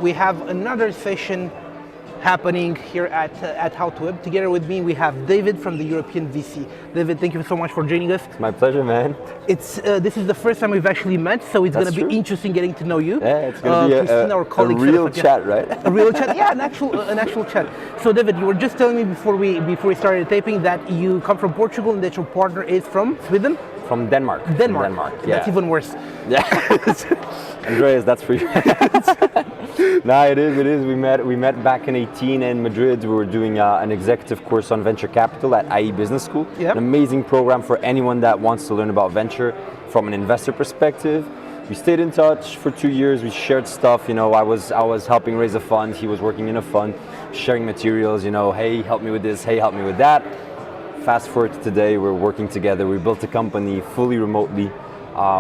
we have another session happening here at How to Web. Together with me, we have David from the European VC. David, thank you so much for joining us. It's my pleasure, man. This is the first time we've actually met, so it's going to be interesting getting to know you. Yeah, it's going to be a real chat, right? A real chat, yeah, an actual chat. So, David, you were just telling me before we started taping that you come from Portugal and that your partner is from Sweden. From Denmark. Denmark. Yeah. That's even worse. Yeah. Andreas, that's for you. No, it is. We met back in 2018 in Madrid. We were doing an executive course on venture capital at IE Business School. Yep. An amazing program for anyone that wants to learn about venture from an investor perspective. We stayed in touch for 2 years. We shared stuff. You know, I was helping raise a fund. He was working in a fund, sharing materials. You know, hey, help me with this. Hey, help me with that. Fast forward to today, we're working together. We built a company fully remotely.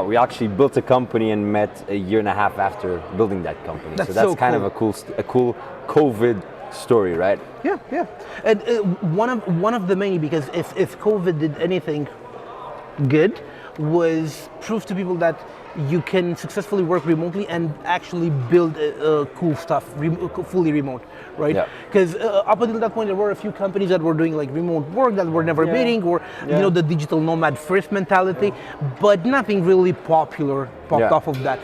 We actually built a company and met a year and a half after building that company. That's so kind of a cool COVID story, right? Yeah. And one of the many, because if COVID did anything good, was prove to people that you can successfully work remotely and actually build cool stuff fully remote, right? Because up until that point, there were a few companies that were doing like remote work that were never meeting, or you know, the digital nomad first mentality, but nothing really popular popped off of that.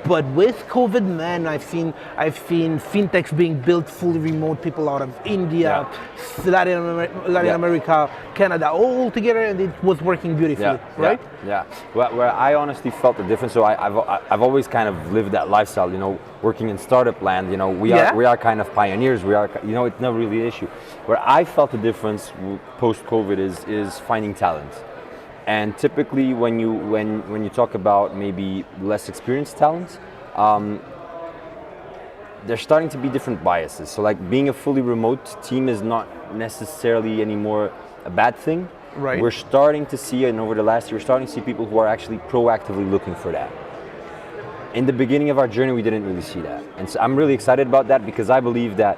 But with COVID, man, I've seen fintechs being built fully remote, people out of India, Latin America, Canada, all together, and it was working beautifully, right? Yeah. Where I honestly felt the difference. So I've always kind of lived that lifestyle, you know, working in startup land. You know, we are kind of pioneers. We are, you know, it's never really an issue. Where I felt the difference post COVID is finding talent. And typically, when you talk about maybe less experienced talent, there's starting to be different biases. So like being a fully remote team is not necessarily anymore a bad thing. Right. We're starting to see, and over the last year, we're starting to see people who are actually proactively looking for that. In the beginning of our journey, we didn't really see that. And so I'm really excited about that, because I believe that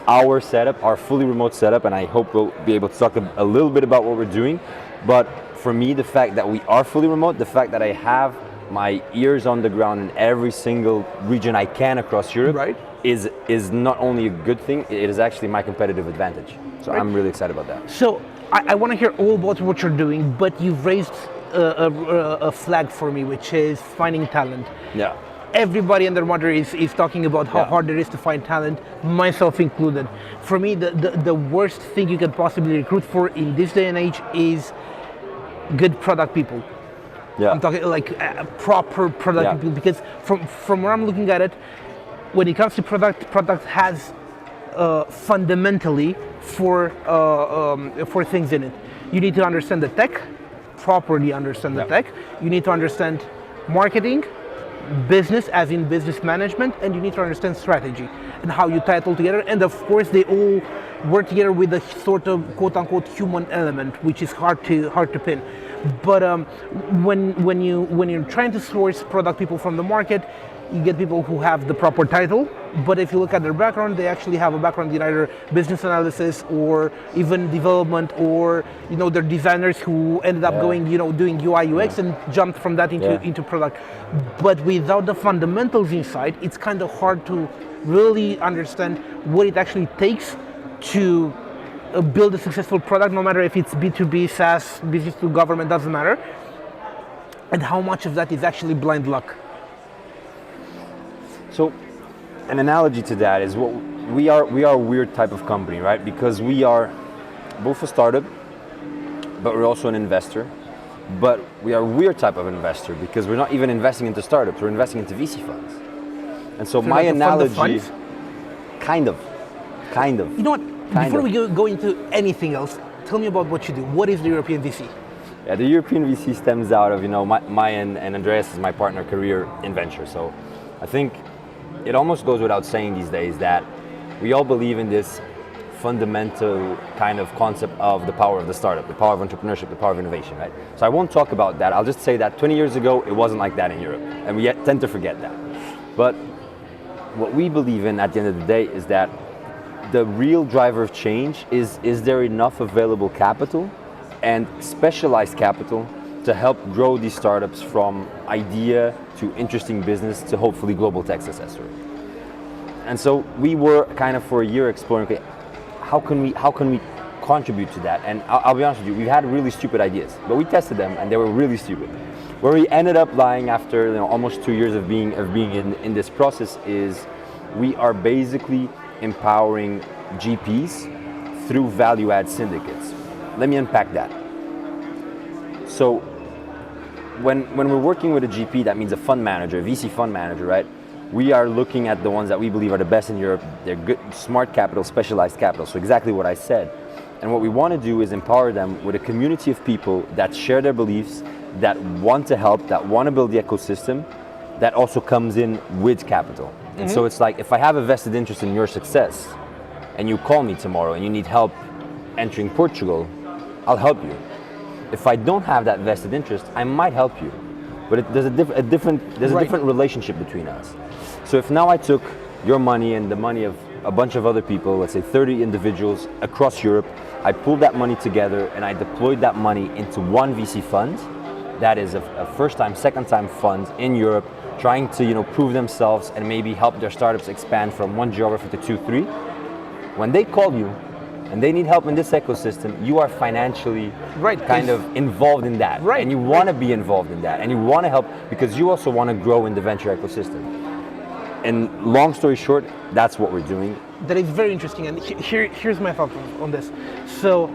our setup, our fully remote setup, and I hope we'll be able to talk a little bit about what we're doing, but for me, the fact that we are fully remote, the fact that I have my ears on the ground in every single region I can across Europe is not only a good thing, it is actually my competitive advantage. So I'm really excited about that. So I want to hear all about what you're doing, but you've raised a flag for me, which is finding talent. Yeah. Everybody and their mother is talking about how hard it is to find talent, myself included. For me, the worst thing you can possibly recruit for in this day and age is good product people. Yeah. I'm talking like proper product people, because from where I'm looking at it, when it comes to product has fundamentally four things in it. You need to understand the tech, properly understand the tech. You need to understand marketing, business as in business management, and you need to understand strategy and how you tie it all together. And of course, they all work together with a sort of quote-unquote human element, which is hard to pin. But when you're trying to source product people from the market, you get people who have the proper title, but if you look at their background, they actually have a background in either business analysis or even development, or you know, they're designers who ended up going, you know, doing UI UX and jumped from that into product. But without the fundamentals inside, it's kind of hard to really understand what it actually takes to build a successful product, no matter if it's B2B, SaaS, business to government, doesn't matter, and how much of that is actually blind luck. So, an analogy to that is what we are a weird type of company, right? Because we are both a startup, but we're also an investor. But we are a weird type of investor because we're not even investing into startups, we're investing into VC funds. And so my analogy, kind of. You know what? Before we go into anything else, tell me about what you do. What is the European VC? Yeah, the European VC stems out of, you know, my and Andreas is my partner career in venture. So I think it almost goes without saying these days that we all believe in this fundamental kind of concept of the power of the startup, the power of entrepreneurship, the power of innovation, right? So I won't talk about that. I'll just say that 20 years ago, it wasn't like that in Europe. And we tend to forget that. But what we believe in at the end of the day is that the real driver of change is there enough available capital and specialized capital to help grow these startups from idea to interesting business to hopefully global tech success story. And so we were kind of for a year exploring, okay, how can we contribute to that? And I'll be honest with you, we had really stupid ideas, but we tested them and they were really stupid. Where we ended up lying after almost 2 years of being in this process is we are basically empowering GPs through value add syndicates. Let me unpack that. So when we're working with a GP, that means a fund manager, a VC fund manager, right? We are looking at the ones that we believe are the best in Europe. They're good, smart capital, specialized capital. So exactly what I said. And what we want to do is empower them with a community of people that share their beliefs, that want to help, that want to build the ecosystem, that also comes in with capital. And so it's like, if I have a vested interest in your success and you call me tomorrow and you need help entering Portugal, I'll help you. If I don't have that vested interest, I might help you. But there's a different relationship between us. So if now I took your money and the money of a bunch of other people, let's say 30 individuals across Europe, I pulled that money together and I deployed that money into one VC fund, that is a first time, second time fund in Europe, trying to prove themselves and maybe help their startups expand from one geography to 2, 3. When they call you and they need help in this ecosystem, you are financially kind of involved in that. And you want to be involved in that and you want to help because you also want to grow in the venture ecosystem. And long story short, that's what we're doing. That is very interesting, and here's my thought on this. So,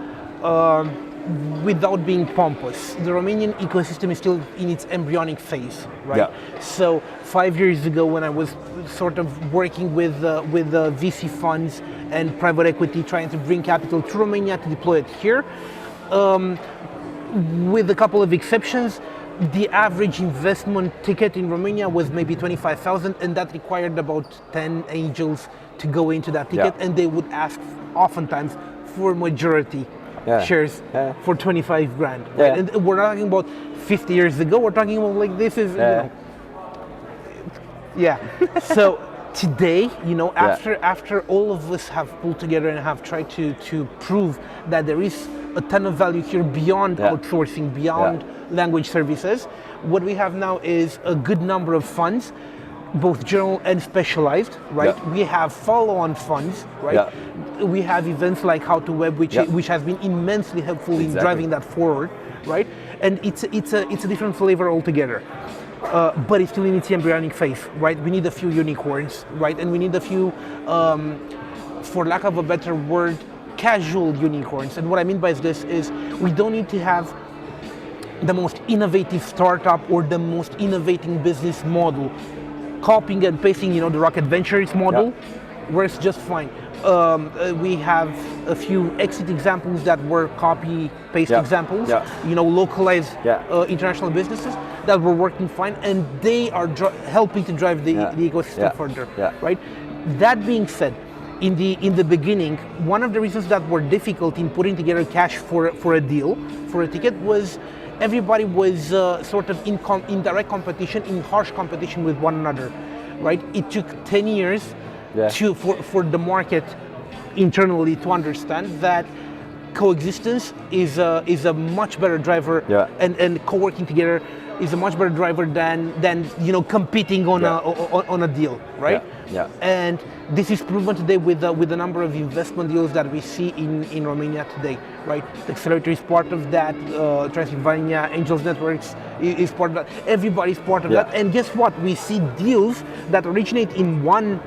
without being pompous, the Romanian ecosystem is still in its embryonic phase, right? Yeah. So 5 years ago, when I was sort of working with VC funds and private equity, trying to bring capital to Romania to deploy it here, with a couple of exceptions, the average investment ticket in Romania was maybe 25,000, and that required about 10 angels to go into that ticket, and they would ask oftentimes for majority shares for 25 grand. Right? And we're not talking about 50 years ago, we're talking about like this is, So today, after all of us have pulled together and have tried to prove that there is a ton of value here beyond outsourcing, beyond language services, what we have now is a good number of funds, both general and specialized, right? We have follow-on funds, right? We have events like How to Web, which has been immensely helpful in driving that forward, right? And it's a different flavor altogether. But it's still in its embryonic phase, right? We need a few unicorns, right? And we need a few, for lack of a better word, casual unicorns. And what I mean by this is we don't need to have the most innovative startup or the most innovating business model. Copying and pasting, the Rocket Ventures model works just fine. We have a few exit examples that were copy-paste examples, localized international businesses that were working fine, and they are helping to drive the ecosystem further, right? That being said, in the beginning, one of the reasons that were difficult in putting together cash for a deal, for a ticket, was everybody was sort of in direct competition, in harsh competition with one another, right? It took 10 years for the market internally to understand that coexistence is a much better driver, and co-working together is a much better driver than competing on a deal, right? And this is proven today with the number of investment deals that we see in Romania today, right? Techcelerator is part of that. Transylvania Angels Networks is part of that. Everybody's part of that. And guess what? We see deals that originate in one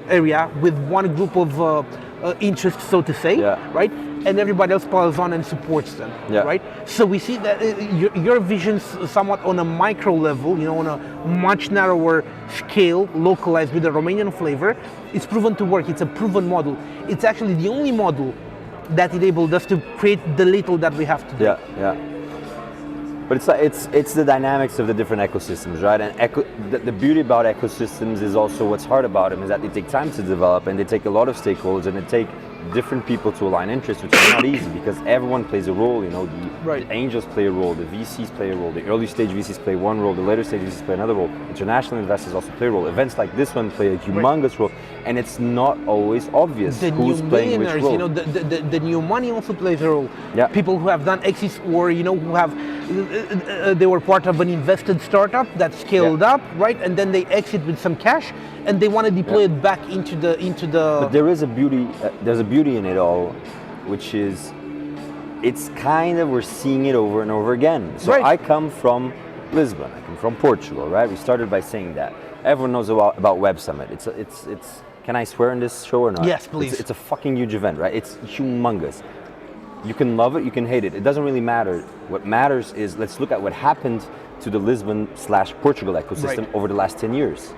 area with one group of interests, so to say, right? And everybody else piles on and supports them, right? So we see that your vision's somewhat on a micro level, on a much narrower scale, localized with a Romanian flavor. It's proven to work. It's a proven model. It's actually the only model that enabled us to create the little that we have today. But it's the dynamics of the different ecosystems, right? And the beauty about ecosystems is also what's hard about them is that they take time to develop, and they take a lot of stakeholders, and they take different people to align interests, which is not easy because everyone plays a role. The angels play a role, the VCs play a role, the early stage VCs play one role, the later stage VCs play another role. International investors also play a role. Events like this one play a humongous role, and it's not always obvious who's playing which role. The new money also plays a role. People who have done exits or who have they were part of an invested startup that scaled up, right? And then they exit with some cash, and they want to deploy it back into the. But there is a beauty. There's a beauty in it all, which is, it's kind of, we're seeing it over and over again. So Right. I come from Lisbon. I come from Portugal, right? We started by saying that. Everyone knows about WebSummit. It's. Can I swear in this show or not? Yes, please. It's a fucking huge event, right? It's humongous. You can love it, you can hate it. It doesn't really matter. What matters is, let's look at what happened to the Lisbon/Portugal ecosystem Right. over the last 10 years.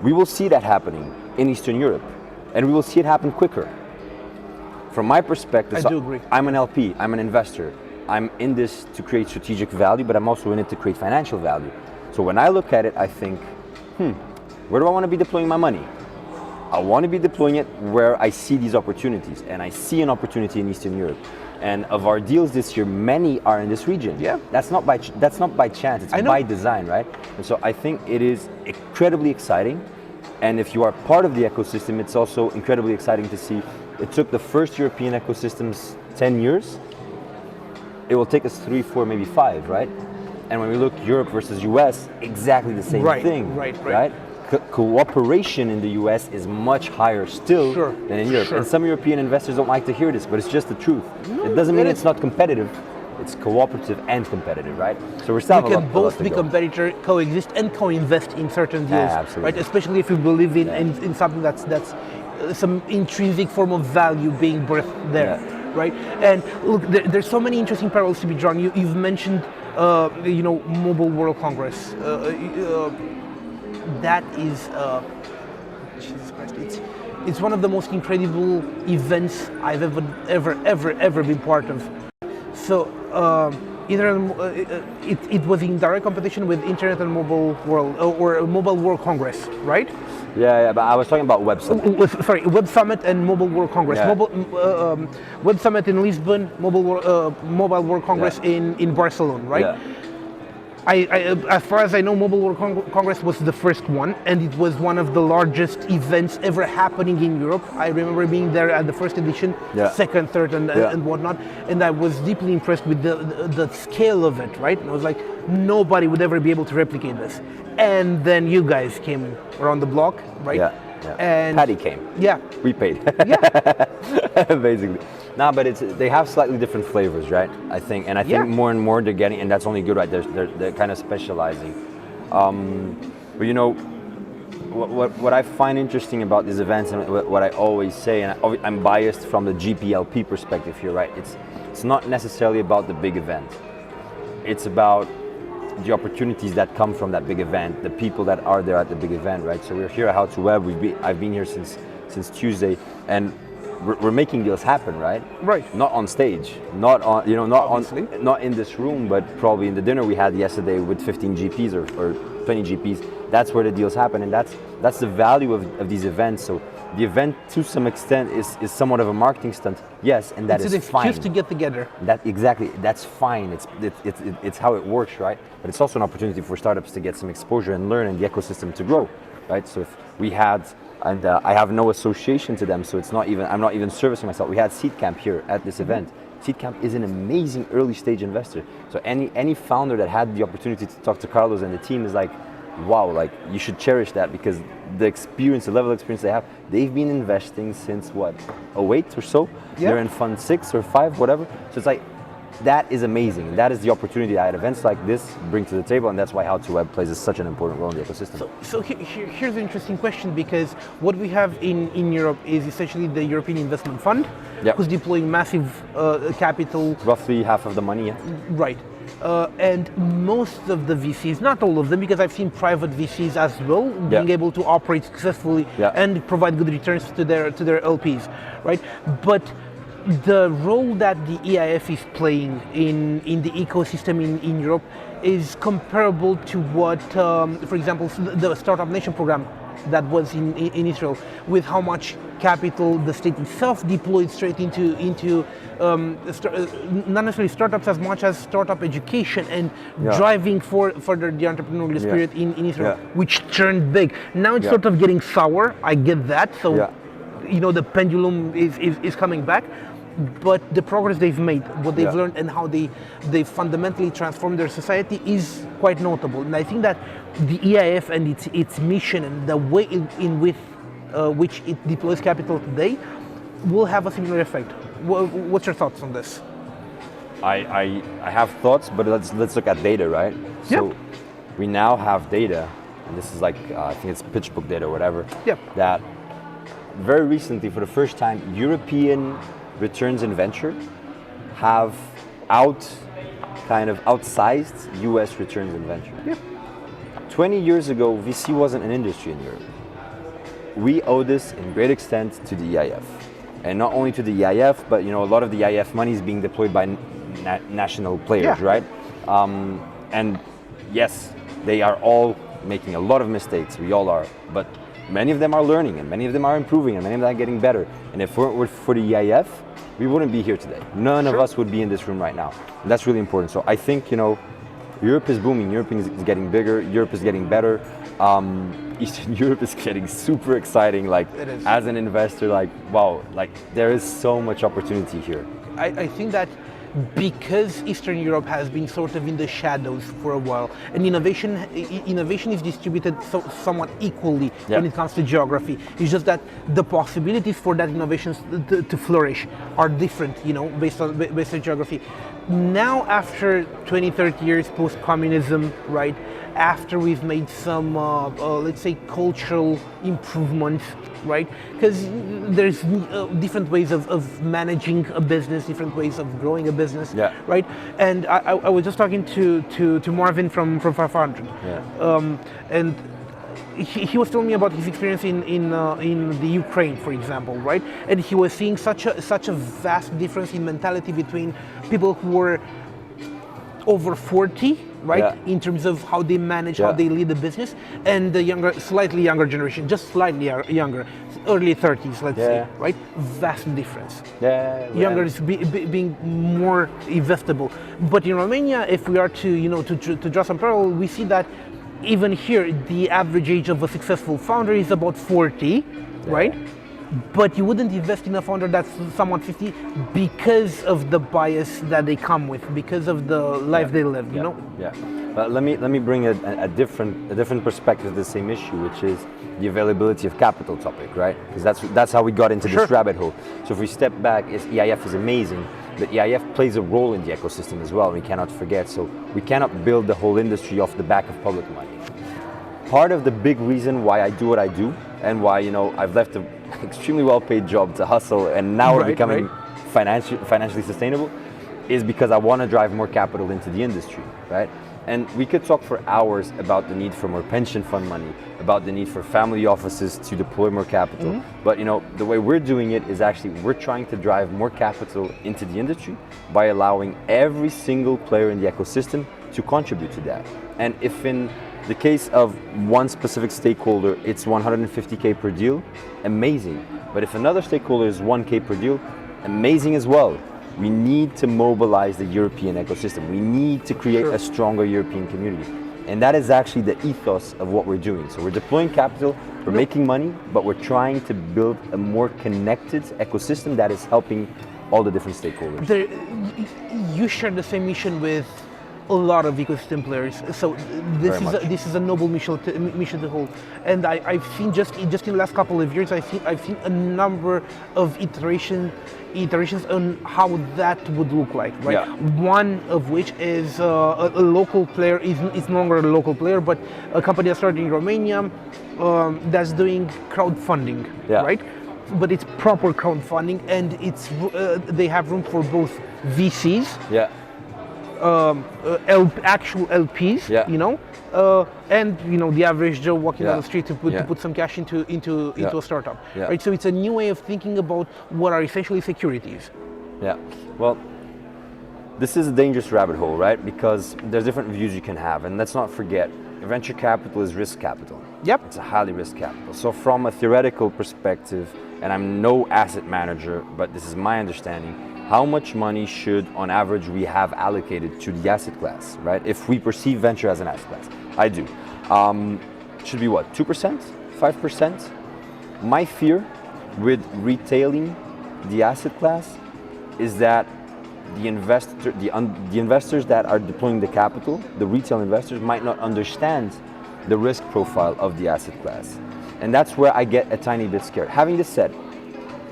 We will see that happening in Eastern Europe, and we will see it happen quicker. From my perspective, I do agree. I'm an LP, I'm an investor. I'm in this to create strategic value, but I'm also in it to create financial value. So when I look at it, I think, where do I want to be deploying my money? I want to be deploying it where I see these opportunities, and I see an opportunity in Eastern Europe. And of our deals this year, many are in this region. Yeah. That's not by chance. It's by design, right? And so I think it is incredibly exciting. And if you are part of the ecosystem, it's also incredibly exciting to see. It took the first European ecosystems 10 years. It will take us 3, 4, maybe 5, right? And when we look Europe versus US, exactly the same thing, right? Cooperation in the US is much higher still than in Europe. And some European investors don't like to hear this, but it's just the truth. It doesn't mean it's not competitive. It's cooperative and competitive, right? So we're still You can both be competitor, coexist, and co-invest in certain deals, right? Especially if you believe in something that's some intrinsic form of value being birthed there, right? And look, there's so many interesting parallels to be drawn. You've mentioned, Mobile World Congress. That is, Jesus Christ, it's one of the most incredible events I've ever been part of. So it was in direct competition with Internet and Mobile World, or Mobile World Congress, right? Yeah, but I was talking about WebSummit. Sorry, WebSummit and Mobile World Congress. WebSummit in Lisbon, Mobile World Congress in Barcelona, right? Yeah. As far as I know, Mobile World Congress was the first one, and it was one of the largest events ever happening in Europe. I remember being there at the first edition, second, third, and whatnot, and I was deeply impressed with the scale of it, right? And I was like, nobody would ever be able to replicate this. And then you guys came around the block, right? Yeah. And Patty came. Yeah. We paid. Yeah. Basically. No, but they have slightly different flavors, right? I think more and more they're getting, and that's only good, right? They're kind of specializing. But what I find interesting about these events, and what I always say, and I'm biased from the GPLP perspective here, right? It's not necessarily about the big event. It's about the opportunities that come from that big event, the people that are there at the big event, right? So we're here at How to Web. I've been here since Tuesday, and we're making deals happen, right? Right. Not on stage, not in this room, but probably in the dinner we had yesterday with 15 GPs or 20 GPs. That's where the deals happen, and that's the value of these events. So the event, to some extent, is somewhat of a marketing stunt, yes, and that is fine. It's just to get together. That's fine. It's how it works, right? But it's also an opportunity for startups to get some exposure and learn, and the ecosystem to grow, right? So if we had, and I have no association to them, so I'm not even servicing myself. We had Seed Camp here at this event. Seed Camp is an amazing early stage investor. So any founder that had the opportunity to talk to Carlos and the team is like, wow, like you should cherish that, because the level of experience they have, they've been investing since what, 2008 or so? Yeah. They're in fund 6 or 5, whatever. So it's like, that is amazing. That is the opportunity that events like this bring to the table, and that's why How to Web plays such an important role in the ecosystem. So here's an interesting question, because what we have in Europe is essentially the European Investment Fund, who's deploying massive capital. Roughly half of the money, yeah. Right. And most of the VCs, not all of them, because I've seen private VCs as well, being able to operate successfully and provide good returns to their LPs, right? But the role that the EIF is playing in the ecosystem in Europe is comparable to what, for example, the Startup Nation program that was in Israel, with how much capital the state itself deployed straight into not necessarily startups as much as startup education and driving further the entrepreneurial spirit in Israel, which turned big. Now it's sort of getting sour. I get that. So the pendulum is coming back. but the progress they've made, what they've Yeah. learned, and how they fundamentally transformed their society is quite notable. And I think that the EIF and its mission and the way in which it deploys capital today will have a similar effect. What's your thoughts on this? I have thoughts, but let's look at data, right? So Yeah. we now have data, and this is like I think it's PitchBook data or whatever. Yeah. That very recently, for the first time, European returns in venture have outsized US returns in venture. Yeah. 20 years ago, VC wasn't an industry in Europe. We owe this in great extent to the EIF. And not only to the EIF, but a lot of the EIF money is being deployed by national players, Yeah. right? And yes, they are all making a lot of mistakes. We all are, but many of them are learning, and many of them are improving, and many of them are getting better. And if it were for the EIF, we wouldn't be here today. None of us would be in this room right now. And that's really important. So I think Europe is booming. Europe is getting bigger. Europe is getting better. Eastern Europe is getting super exciting. Like It is. as an investor, like wow, like there is so much opportunity here. I think that because Eastern Europe has been sort of in the shadows for a while, and innovation is distributed somewhat equally when it comes to geography. It's just that the possibilities for that innovation to flourish are different, based on geography. Now, after 20, 30 years post-communism, right? After we've made some, let's say, cultural improvements, right? Because there's different ways of managing a business, different ways of growing a business, Yeah. right? And I was just talking to Marvin from 500, and he was telling me about his experience in the Ukraine, for example, right? And he was seeing such a vast difference in mentality between people who were over 40, right, Yeah. in terms of how they manage, how Yeah. they lead the business, and the slightly younger generation, just slightly younger, early 30s, let's say, Yeah. right? Vast difference. Yeah, Younger is being more investable. But in Romania, if we are to draw some parallel, we see that even here, the average age of a successful founder is about 40, right? But you wouldn't invest in a founder that's somewhat 50 because of the bias that they come with, because of the life they live, Yeah. But let me bring a different perspective to the same issue, which is the availability of capital topic, right? Because that's how we got into this rabbit hole. So if we step back, EIF is amazing, but EIF plays a role in the ecosystem as well. We cannot forget. So we cannot build the whole industry off the back of public money. Part of the big reason why I do what I do, and why I've left an extremely well-paid job to hustle, and now we're becoming financially sustainable, is because I want to drive more capital into the industry, right? And we could talk for hours about the need for more pension fund money, about the need for family offices to deploy more capital. But the way we're doing it is actually we're trying to drive more capital into the industry by allowing every single player in the ecosystem to contribute to that. And if in the case of one specific stakeholder, it's 150K per deal, amazing. But if another stakeholder is 1K per deal, amazing as well. We need to mobilize the European ecosystem. We need to create a stronger European community. And that is actually the ethos of what we're doing. So we're deploying capital, we're making money, but we're trying to build a more connected ecosystem that is helping all the different stakeholders. You share the same mission with a lot of ecosystem players. So this is a noble mission to hold. And I've seen just in the last couple of years, I've seen a number of iterations on how that would look like, right? Yeah. One of which is a local player is no longer a local player, but a company that started in Romania that's doing crowdfunding, right? But it's proper crowdfunding, and they have room for both VCs, actual LPs, and the average Joe walking down the street to put some cash into a startup, right? So it's a new way of thinking about what are essentially securities. Yeah. Well, this is a dangerous rabbit hole, right? Because there's different views you can have, and let's not forget, venture capital is risk capital. Yep. It's a highly risk capital. So from a theoretical perspective, and I'm no asset manager, but this is my understanding, how much money should, on average, we have allocated to the asset class, right? If we perceive venture as an asset class, I do. Should be what, 2%, 5%? My fear with retailing the asset class is that the investors that are deploying the capital, the retail investors, might not understand the risk profile of the asset class. And that's where I get a tiny bit scared. Having this said,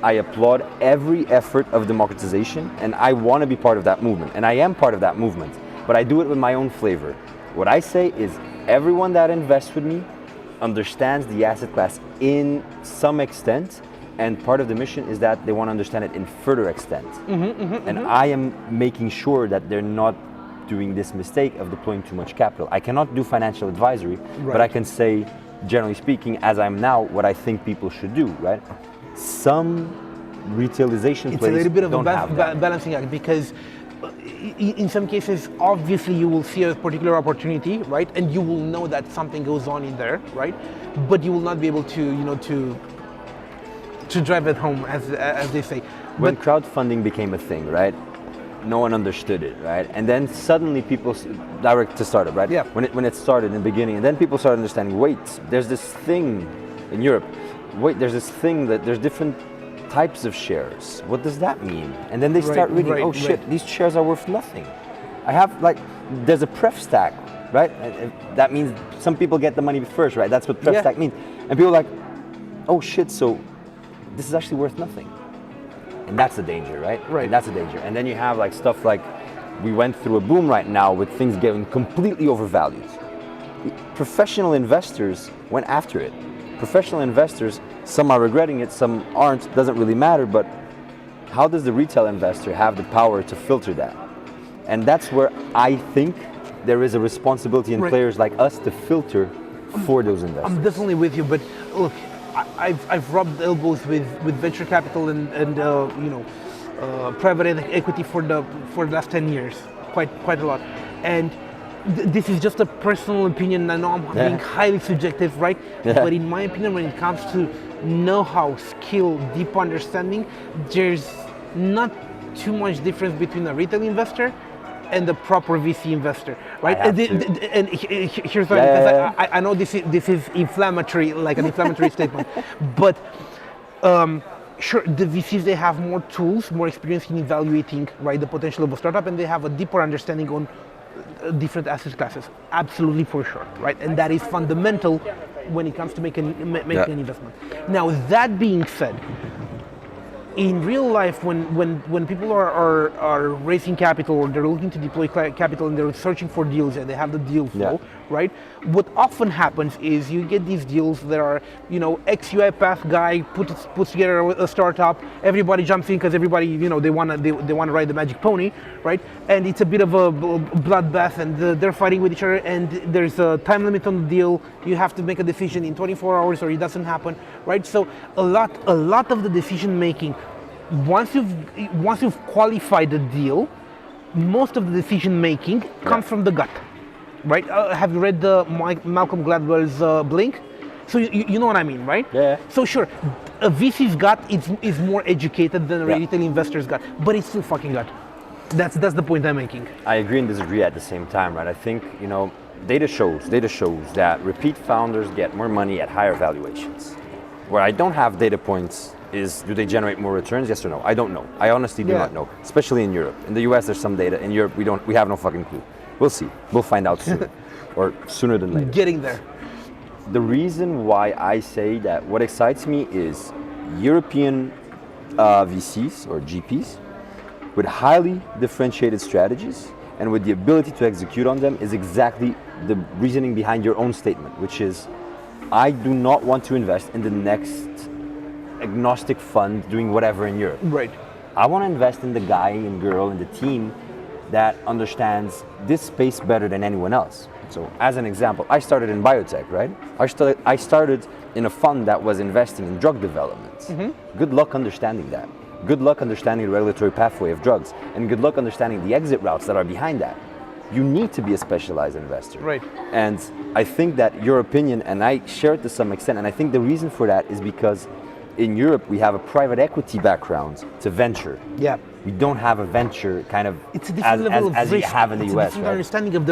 I applaud every effort of democratization, and I want to be part of that movement, and I am part of that movement, but I do it with my own flavor. What I say is everyone that invests with me understands the asset class in some extent, and part of the mission is that they want to understand it in further extent. And I am making sure that they're not doing this mistake of deploying too much capital. I cannot do financial advisory, but I can say, generally speaking, as I'm now, what I think people should do, right? Some retailization It's plays a little bit of don't a have that. balancing act, because in some cases, obviously you will see a particular opportunity, right? And you will know that something goes on in there, right? But you will not be able to drive it home, as they say. When crowdfunding became a thing, right? No one understood it, right? And then suddenly people, direct to startup, right? Yeah. When it started in the beginning, and then people started understanding, wait, there's this thing in Europe. Wait, there's this thing that there's different types of shares. What does that mean? And then they start reading, oh shit, these shares are worth nothing. I have there's a pref stack, right? And that means some people get the money first, right? That's what pref stack means. And people are like, oh shit, so this is actually worth nothing. And that's the danger, right? Right. And that's the danger. And then you have stuff like, we went through a boom right now with things getting completely overvalued. Professional investors went after it. Professional investors, some are regretting it, some aren't, doesn't really matter, but how does the retail investor have the power to filter that? And that's where I think there is a responsibility in players like us to filter for those investors. I'm definitely with you, but look, I've rubbed elbows with venture capital and private equity for the last 10 years, quite a lot, and this is just a personal opinion. I know I'm being highly subjective, right? But in my opinion, when it comes to know-how, skill, deep understanding, there's not too much difference between a retail investor and the proper VC investor, right? And here's why, because I know this is inflammatory, like an inflammatory statement, but sure, the VCs, they have more tools, more experience in evaluating, right, the potential of a startup, and they have a deeper understanding on different asset classes, absolutely, for sure, right? And that is fundamental when it comes to making an investment. Now, that being said, in real life, when people are raising capital, or they're looking to deploy capital, and they're searching for deals, and they have the deal flow, right? What often happens is you get these deals that are, ex-UI path guy puts together a startup, everybody jumps in because everybody, they want to ride the magic pony, right? And it's a bit of a bloodbath, and they're fighting with each other, and there's a time limit on the deal. You have to make a decision in 24 hours, or it doesn't happen, right? So a lot of the decision making, once you've qualified the deal, most of the decision making comes from the gut, right? Have you read the Malcolm Gladwell's Blink? So you know what I mean, right? Yeah. So sure, a VC's gut is more educated than a retail investor's gut, but it's still fucking gut. That's the point I'm making. I agree and disagree at the same time, right? I think, data shows that repeat founders get more money at higher valuations. Where I don't have data points is, do they generate more returns? Yes or no? I don't know. I honestly do not know, especially in Europe. In the US, there's some data. In Europe, we have no fucking clue. We'll see. We'll find out soon, or sooner than later. Getting there. The reason why I say that what excites me is European VCs or GPs with highly differentiated strategies and with the ability to execute on them is exactly the reasoning behind your own statement, which is, I do not want to invest in the next agnostic fund doing whatever in Europe. Right. I want to invest in the guy and girl in the team that understands this space better than anyone else. So as an example, I started in biotech, right? I started in a fund that was investing in drug development. Good luck understanding that. Good luck understanding the regulatory pathway of drugs, and good luck understanding the exit routes that are behind that. You need to be a specialized investor. Right. And I think that your opinion, and I share it to some extent, and I think the reason for that is because in Europe, we have a private equity background to venture. Yeah. We don't have a venture kind of It's a different level of as risk. you have in the it's US, a different right? understanding of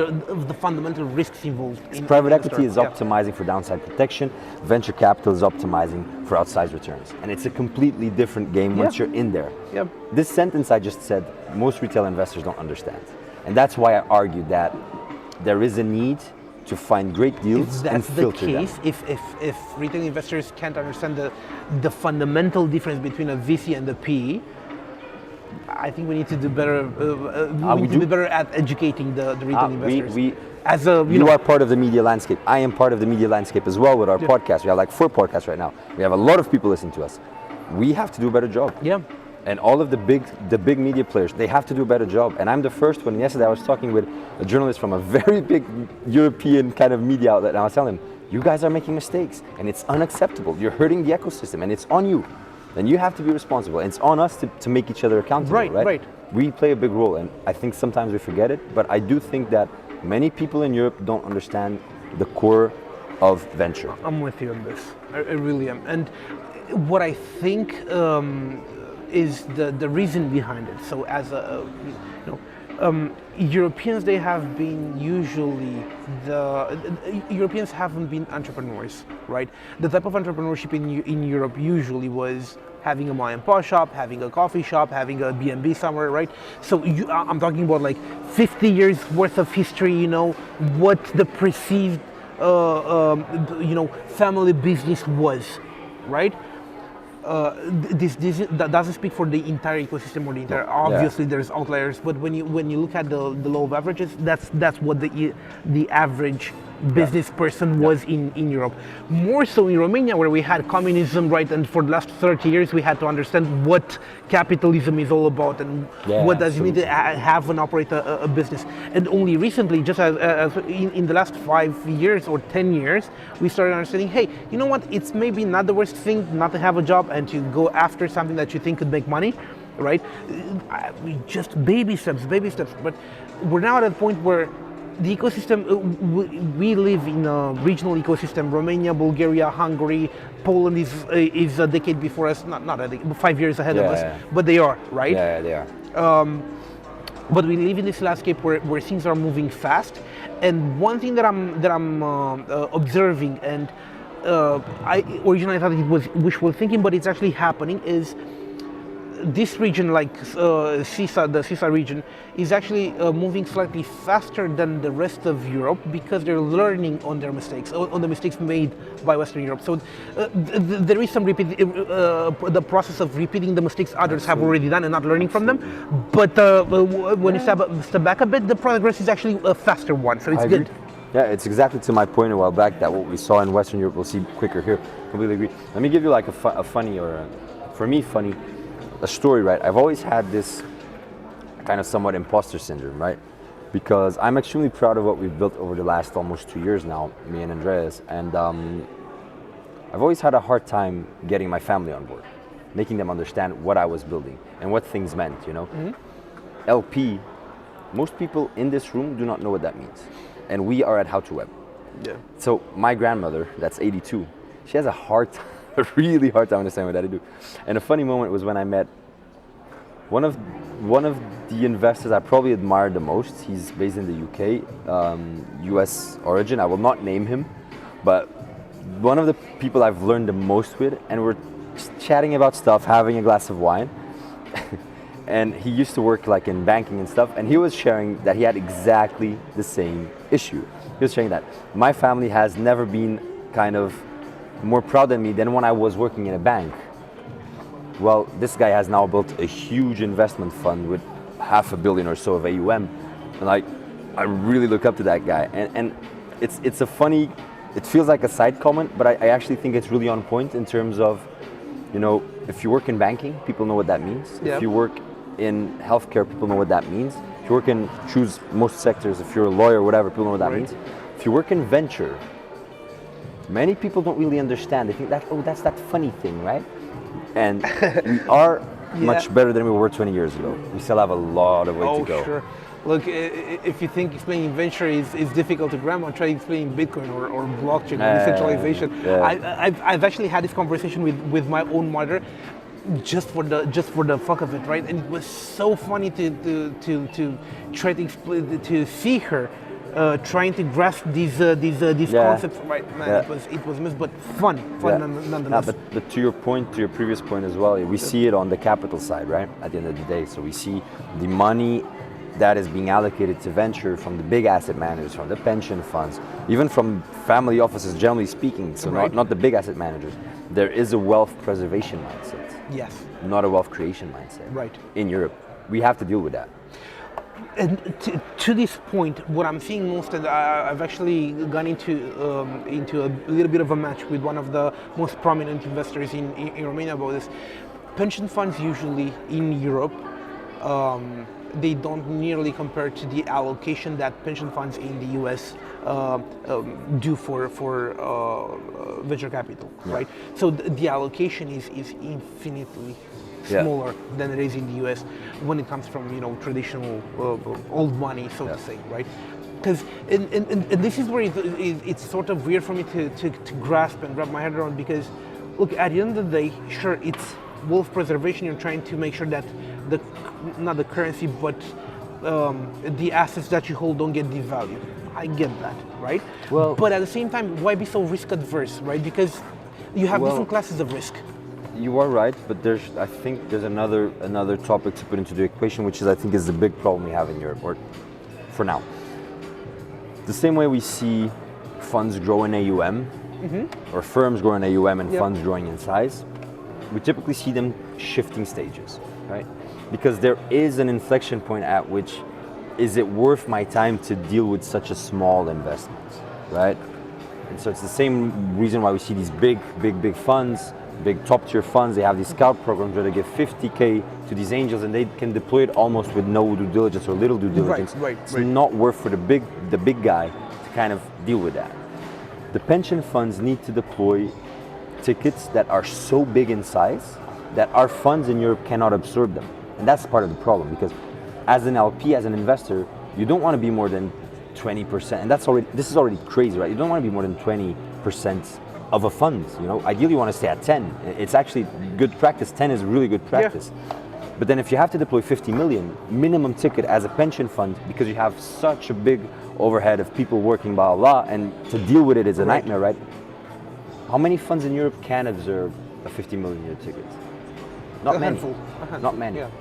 the fundamental risks involved. Private in equity is startup. optimizing for downside protection. Venture capital is optimizing for outsized returns. And it's a completely different game once you're in there. Yeah. This sentence I just said, most retail investors don't understand. And that's why I argue that there is a need to find great deals If and that's the filter case, them. if retail investors can't understand the fundamental difference between a VC and a PE, I think we need to do better. We need to be better at educating the retail investors. As a you are part of the media landscape. I am part of the media landscape as well with our podcast. We have like 4 podcasts right now. We have a lot of people listening to us. We have to do a better job. Yeah. And all of the big media players, they have to do a better job. And I'm the first one. Yesterday I was talking with a journalist from a very big European kind of media outlet, and I was telling him, you guys are making mistakes and it's unacceptable. You're hurting the ecosystem and it's on you. And you have to be responsible. And it's on us to make each other accountable, right? We play a big role, and I think sometimes we forget it, but I do think that many people in Europe don't understand the core of venture. I'm with you on this. I really am. And what I think is the reason behind it. So as Europeans, they have been usually Europeans haven't been entrepreneurs, right? The type of entrepreneurship in Europe usually was having a mom and pop shop, having a coffee shop, having a B&B somewhere, right? So I'm talking about like 50 years worth of history, what the perceived, family business was, right? That doesn't speak for the entire ecosystem or the entire. Obviously, there's outliers, but when you look at the law of averages, that's what the average business person was in Europe. More so in Romania, where we had communism, right? And for the last 30 years, we had to understand what capitalism is all about and what does it mean to have and operate a business. And only recently, just as in the last 5 years or 10 years, we started understanding, hey, you know what? It's maybe not the worst thing not to have a job and to go after something that you think could make money, right? Just baby steps. But we're now at a point where the ecosystem, we live in a regional ecosystem. Romania, Bulgaria, Hungary, Poland is a decade before us, not a decade, 5 years ahead of us, but they are, right? Yeah, they are. But we live in this landscape where things are moving fast. And one thing that I'm observing, and I originally thought it was wishful thinking, but it's actually happening, is this region, like the CISA region, is actually moving slightly faster than the rest of Europe because they're learning on their mistakes, on the mistakes made by Western Europe. So there is some the process of repeating the mistakes others have already done and not learning from them. But when you step back a bit, the progress is actually a faster one. So it's good. Yeah, it's exactly to my point a while back that what we saw in Western Europe, we'll see quicker here. Completely agree. Let me give you like a funny, or for me funny, a story, right? I've always had this kind of somewhat imposter syndrome, right? Because I'm extremely proud of what we've built over the last almost 2 years now, me and Andreas, and I've always had a hard time getting my family on board, making them understand what I was building and what things meant, Mm-hmm. LP, most people in this room do not know what that means. And we are at How to Web. Yeah. So my grandmother, that's 82, she has a hard time, a really hard time understanding what that do. And a funny moment was when I met one of the investors I probably admired the most. He's based in the UK, US origin. I will not name him, but one of the people I've learned the most with, and we're just chatting about stuff, having a glass of wine. And he used to work like in banking and stuff, and he was sharing that he had exactly the same issue. He was sharing that my family has never been kind of more proud than me than when I was working in a bank. Well, this guy has now built a huge investment fund with $500 million or so of AUM, and I really look up to that guy. And it's a funny, it feels like a side comment, but I actually think it's really on point in terms of, if you work in banking, people know what that means. Yep. If you work in healthcare, people know what that means. If you work in, choose most sectors, if you're a lawyer or whatever, people know what that means. If you work in venture, many people don't really understand. They think that, that's that funny thing, right? And we are much better than we were 20 years ago. We still have a lot of way to go. Sure. Look, if you think explaining venture is difficult to grandma, try explaining Bitcoin or blockchain or decentralization. I've actually had this conversation with my own mother, just for the fuck of it, right? And it was so funny to try to explain, to see her trying to grasp these concepts, right? Man, it was missed, but fun nonetheless. But to your point, to your previous point as well, we see it on the capital side, right? At the end of the day, so we see the money that is being allocated to venture from the big asset managers, from the pension funds, even from family offices, generally speaking. So not the big asset managers. There is a wealth preservation mindset. Yes. Not a wealth creation mindset. Right. In Europe, we have to deal with that. And to this point, what I'm seeing most, and I've actually gone into a little bit of a match with one of the most prominent investors in Romania about this. Pension funds usually in Europe, they don't nearly compare to the allocation that pension funds in the US do for venture capital, right? So the allocation is infinitely smaller than it is in the US when it comes from traditional old money, so to say, right? Because and this is where it's sort of weird for me to grasp and wrap my head around, because look, at the end of the day, sure, it's wealth preservation. You're trying to make sure that not the currency, but the assets that you hold don't get devalued. I get that, right? Well, but at the same time, why be so risk adverse, right? Because you have different classes of risk. You are right, but I think there's another topic to put into the equation, which I think is the big problem we have in Europe, or for now. The same way we see funds grow in AUM, or firms grow in AUM and funds growing in size, we typically see them shifting stages, right? Because there is an inflection point at which, is it worth my time to deal with such a small investment, right? And so it's the same reason why we see these big funds, big top tier funds. They have these scout programs where they give 50K to these angels and they can deploy it almost with no due diligence or little due diligence. It's not worth for the big guy to kind of deal with that. The pension funds need to deploy tickets that are so big in size that our funds in Europe cannot absorb them. And that's part of the problem, because as an LP, as an investor, you don't want to be more than 20%, and this is already crazy, right? You don't want to be more than 20% of a fund, Ideally you want to stay at 10. It's actually good practice. 10 is really good practice. Yeah. But then if you have to deploy 50 million minimum ticket as a pension fund, because you have such a big overhead of people working, blah, blah, blah, and to deal with it is a nightmare, right? How many funds in Europe can absorb a 50 million euro ticket? Not many. Not many. Yeah.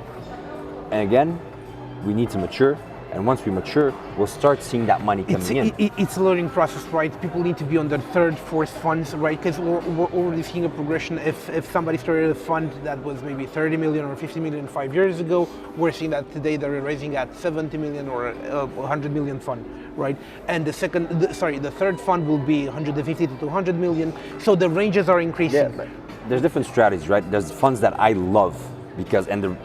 And again, we need to mature. And once we mature, we'll start seeing that money coming in. It's a learning process, right? People need to be on their third, fourth funds, right? Because we're already seeing a progression. If somebody started a fund that was maybe 30 million or 50 million 5 years ago, we're seeing that today they're raising at 70 million or 100 million fund, right? And the third fund will be 150 to 200 million. So the ranges are increasing. Yeah, there's different strategies, right? There's funds that I love.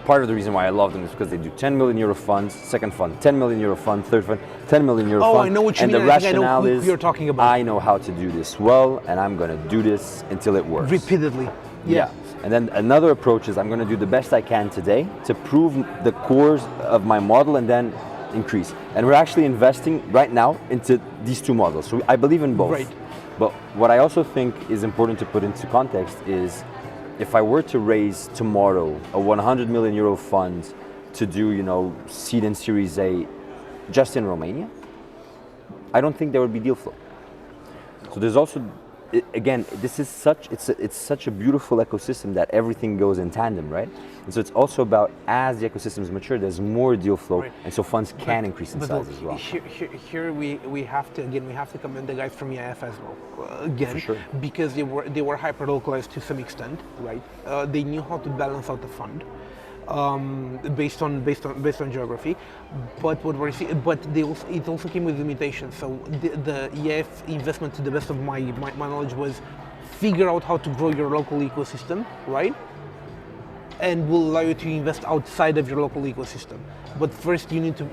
Part of the reason why I love them is because they do 10 million euro funds, second fund, 10 million euro fund, third fund, 10 million euro fund. Oh, I know what you mean. And the rationale is, you're talking about. I know how to do this well, and I'm going to do this until it works. Repeatedly. Yeah. And then another approach is I'm going to do the best I can today to prove the cores of my model and then increase. And we're actually investing right now into these two models. So I believe in both. Right. But what I also think is important to put into context is, if I were to raise tomorrow a 100 million euro fund to do, seed and Series A just in Romania, I don't think there would be deal flow. So there's also, again, it's such a beautiful ecosystem that everything goes in tandem, right? And so it's also about, as the ecosystems mature, there's more deal flow, and so funds can increase in size as well. Here we have to commend the guys from EIF as well, again, sure. Because they were hyper localized to some extent, right? They knew how to balance out the fund. Based on geography, but it also came with limitations. So the EIF investment, to the best of my knowledge, was figure out how to grow your local ecosystem, right? And will allow you to invest outside of your local ecosystem. But first you need to,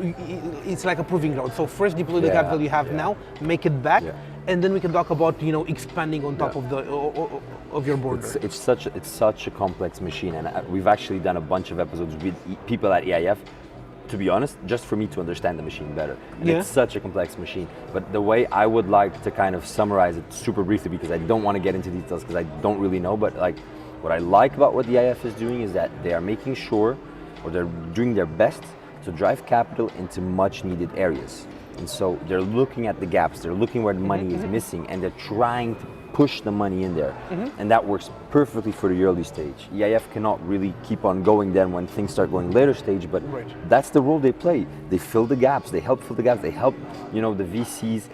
it's like a proving ground. So first deploy the capital you have now, make it back, and then we can talk about expanding on top of your border. It's such a complex machine, and we've actually done a bunch of episodes with people at EIF. to be honest, just for me to understand the machine better. And Yeah. it's such a complex machine. But the way I would like to kind of summarize it super briefly, because I don't want to get into details because I don't really know, but like what I like about what the IF is doing is that they are making sure, or they're doing their best to drive capital into much needed areas. And so they're looking at the gaps, they're looking where the money is missing, and they're trying to push the money in there. And that works perfectly for the early stage. EIF cannot really keep on going then when things start going later stage, but Right. that's the role they play. They fill the gaps, they help fill the gaps, they help, you know, the VCs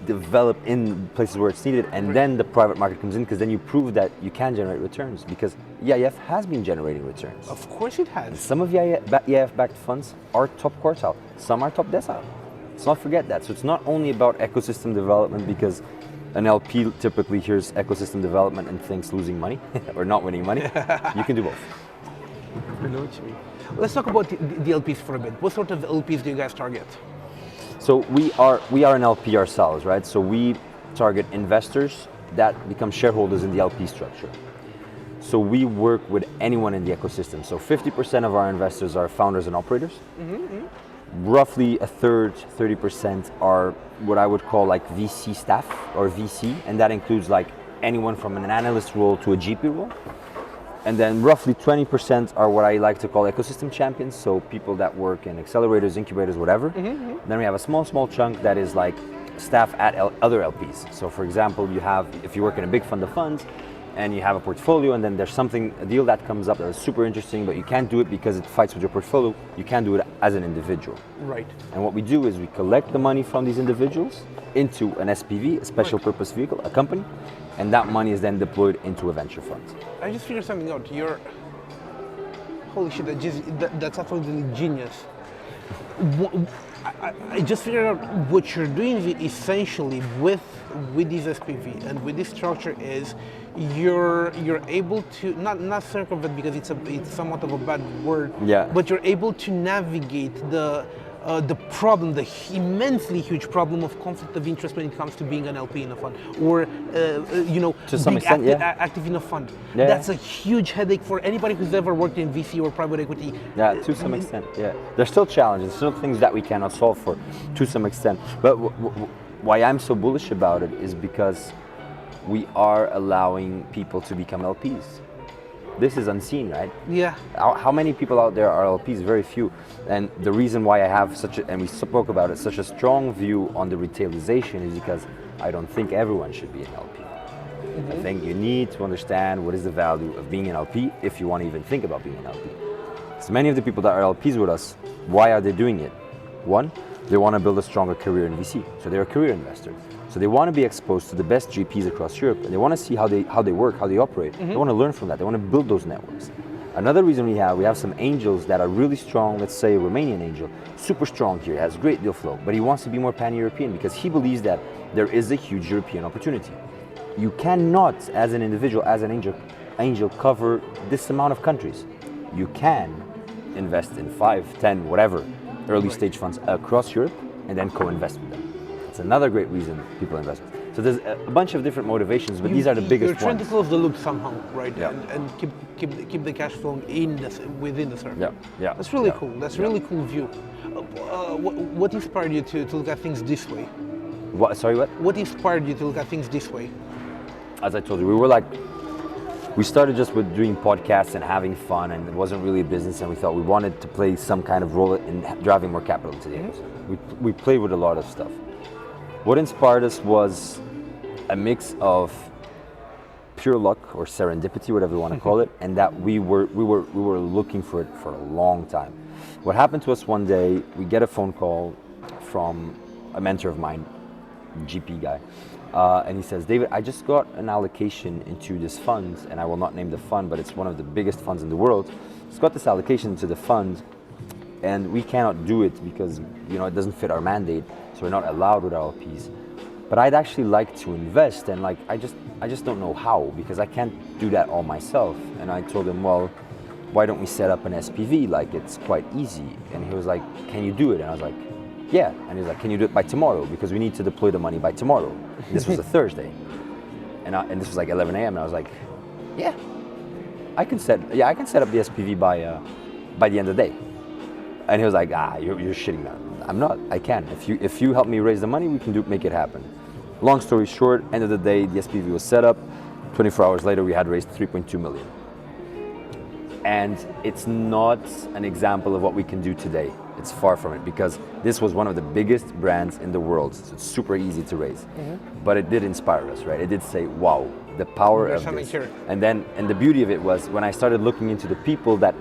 develop in places where it's needed, and then the private market comes in, because then you prove that you can generate returns, because EIF has been generating returns. Of course it has. Some of the EIF-backed funds are top quartile, some are top decile. Let's not forget that. So it's not only about ecosystem development, because an LP typically hears ecosystem development and thinks losing money or not winning money. You can do both. I know what you mean. Let's talk about the LPs for a bit. What sort of LPs do you guys target? So we are an LP ourselves, right? So we target investors that become shareholders in the LP structure. So we work with anyone in the ecosystem. So 50% of our investors are founders and operators. Roughly a third, 30% are what I would call like VC staff or VC, and that includes like anyone from an analyst role to a GP role. And then roughly 20% are what I like to call ecosystem champions, so people that work in accelerators, incubators, whatever. Then we have a small chunk that is like staff at other LPs. So for example, if you work in a big fund of funds and you have a portfolio, and then there's a deal that comes up that is super interesting, but you can't do it because it fights with your portfolio, you can't do it as an individual. Right. And what we do is we collect the money from these individuals into an SPV, a special purpose vehicle, a company, and that money is then deployed into a venture fund. I just figured something out. Holy shit, that's absolutely genius. I just figured out what you're doing essentially with this SPV and with this structure is you're able to not circumvent, because it's somewhat of a bad word. Yeah. But you're able to navigate the problem, the immensely huge problem of conflict of interest when it comes to being an LP in a fund, or to some extent, active in a fund. Yeah. That's a huge headache for anybody who's ever worked in VC or private equity. Yeah, to some extent, yeah. There's still challenges, still things that we cannot solve for, to some extent. But why I'm so bullish about it is because we are allowing people to become LPs. This is unseen, right? Yeah. How many people out there are LPs? Very few. And the reason why I have and we spoke about it, such a strong view on the retailization is because I don't think everyone should be an LP. I think you need to understand what is the value of being an LP if you want to even think about being an LP. So many of the people that are LPs with us, why are they doing it? One, they want to build a stronger career in VC. So they're a career investor. So they want to be exposed to the best GPs across Europe, and they want to see how they work, how they operate. They want to learn from that. They want to build those networks. Another reason we have some angels that are really strong. Let's say a Romanian angel, super strong here, has great deal flow, but he wants to be more pan-European because he believes that there is a huge European opportunity. You cannot, as an individual, as an angel, cover this amount of countries. You can invest in 5, 10, whatever, early stage funds across Europe, and then co-invest with them. It's another great reason people invest. So there's a bunch of different motivations, but these are the biggest ones. You're trying to close the loop somehow, right? Yeah. And keep the cash flow within the circle. Yeah. That's really cool. That's a really cool view. What inspired you to look at things this way? What? Sorry, what? What inspired you to look at things this way? As I told you, we started just with doing podcasts and having fun, and it wasn't really a business, and we thought we wanted to play some kind of role in driving more capital into the ecosystem. We played with a lot of stuff. What inspired us was a mix of pure luck or serendipity, whatever you want to call it, and that we were looking for it for a long time. What happened to us one day, we get a phone call from a mentor of mine, GP guy, and he says, David, I just got an allocation into this fund, and I will not name the fund, but it's one of the biggest funds in the world. It's got this allocation into the fund, and we cannot do it because it doesn't fit our mandate, so we're not allowed with our LPs. But I'd actually like to invest, and I just don't know how, because I can't do that all myself. And I told him, well, why don't we set up an SPV? It's quite easy. And he was like, can you do it? And I was like, yeah. And he was like, can you do it by tomorrow? Because we need to deploy the money by tomorrow. This was a Thursday, and this was like 11 a.m. And I was like, I can set up the SPV by the end of the day. And he was like, you're shitting me. I'm not. I can. If you help me raise the money, we can make it happen. Long story short, end of the day, the SPV was set up. 24 hours later, we had raised 3.2 million. And it's not an example of what we can do today. It's far from it, because this was one of the biggest brands in the world. So it's super easy to raise. But it did inspire us, right? It did say, wow, the power of this. And the beauty of it was when I started looking into the people that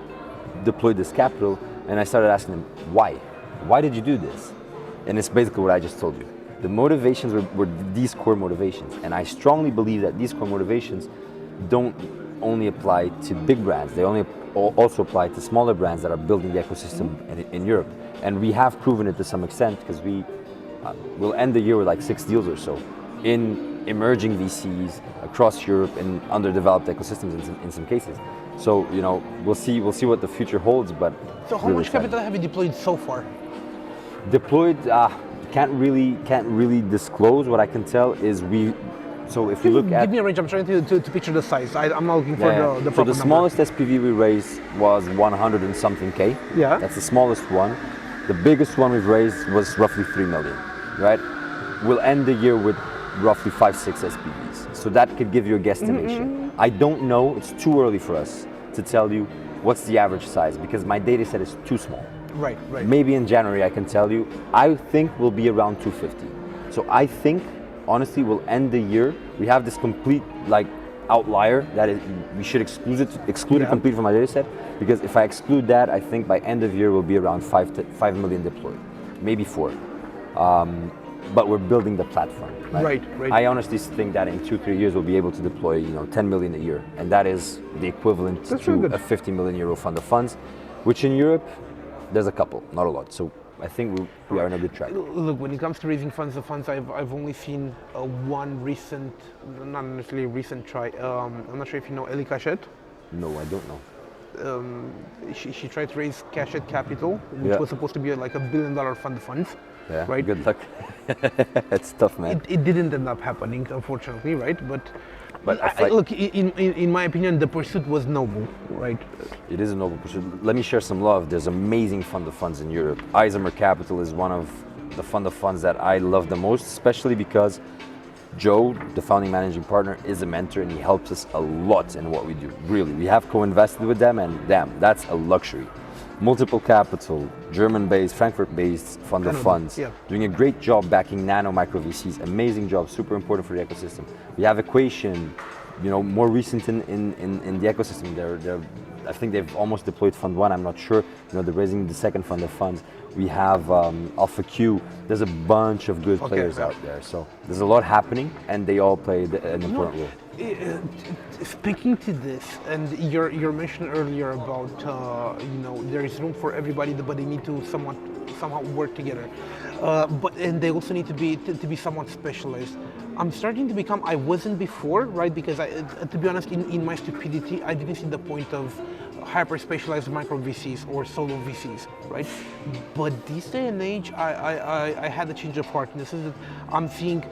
deployed this capital, and I started asking them, why? Why did you do this? And it's basically what I just told you. The motivations were these core motivations. And I strongly believe that these core motivations don't only apply to big brands. They also apply to smaller brands that are building the ecosystem in Europe. And we have proven it to some extent, because we'll end the year with like 6 deals or so in emerging VCs across Europe and underdeveloped ecosystems in some cases. So we'll see what the future holds. But so how much capital have you deployed so far? Deployed, can't really disclose. What I can tell is so if you look at... Give me a range, I'm trying to picture the size. I'm not looking for the proper So the number. smallest SPV we raised was 100 and something K. Yeah. That's the smallest one. The biggest one we've raised was roughly 3 million, right? We'll end the year with roughly 5-6 SPVs. So that could give you a guesstimation. I don't know, it's too early for us to tell you what's the average size, because my data set is too small. Right. Maybe in January I can tell you. I think we'll be around 250. So I think, honestly, we'll end the year. We have this complete outlier that we should exclude it completely from my data set, because if I exclude that, I think by end of year we'll be around 5 million deployed, maybe 4. But we're building the platform. Right. I honestly think that in 2-3 years we'll be able to deploy 10 million a year, and that is the equivalent to a 50 million euro fund of funds, which in Europe there's a couple, not a lot. So I think we are on a good track. Look, when it comes to raising funds, I've only seen one recent, not necessarily recent try. I'm not sure if you know Ellie Cachette. No, I don't know. She tried to raise Cachette Capital, which was supposed to be like $1 billion fund of funds. Yeah, right? Good luck. It's tough, man. It didn't end up happening, unfortunately, right? But like, look, in my opinion, the pursuit was noble, right? It is a noble pursuit. Let me share some love. There's amazing fund of funds in Europe. Isomer Capital is one of the fund of funds that I love the most, especially because Joe, the founding managing partner, is a mentor, and he helps us a lot in what we do. Really, we have co-invested with them, and damn, that's a luxury. Multiple Capital, German-based, Frankfurt-based fund of funds, doing a great job backing nano micro VCs. Amazing job, super important for the ecosystem. We have Equation, more recent in the ecosystem. I think they've almost deployed Fund 1. I'm not sure. They're raising the second fund of funds. We have Alpha Q. There's a bunch of good players out there. So there's a lot happening, and they all play an important role. Speaking to this, and your mention earlier about there is room for everybody, but they need to somehow work together. And they also need to be somewhat specialized. I'm starting to become. I wasn't before, right? Because to be honest, in my stupidity, I didn't see the point of hyper-specialized micro VCs or solo VCs, right? But this day and age, I had a change of heart. And this is that I'm seeing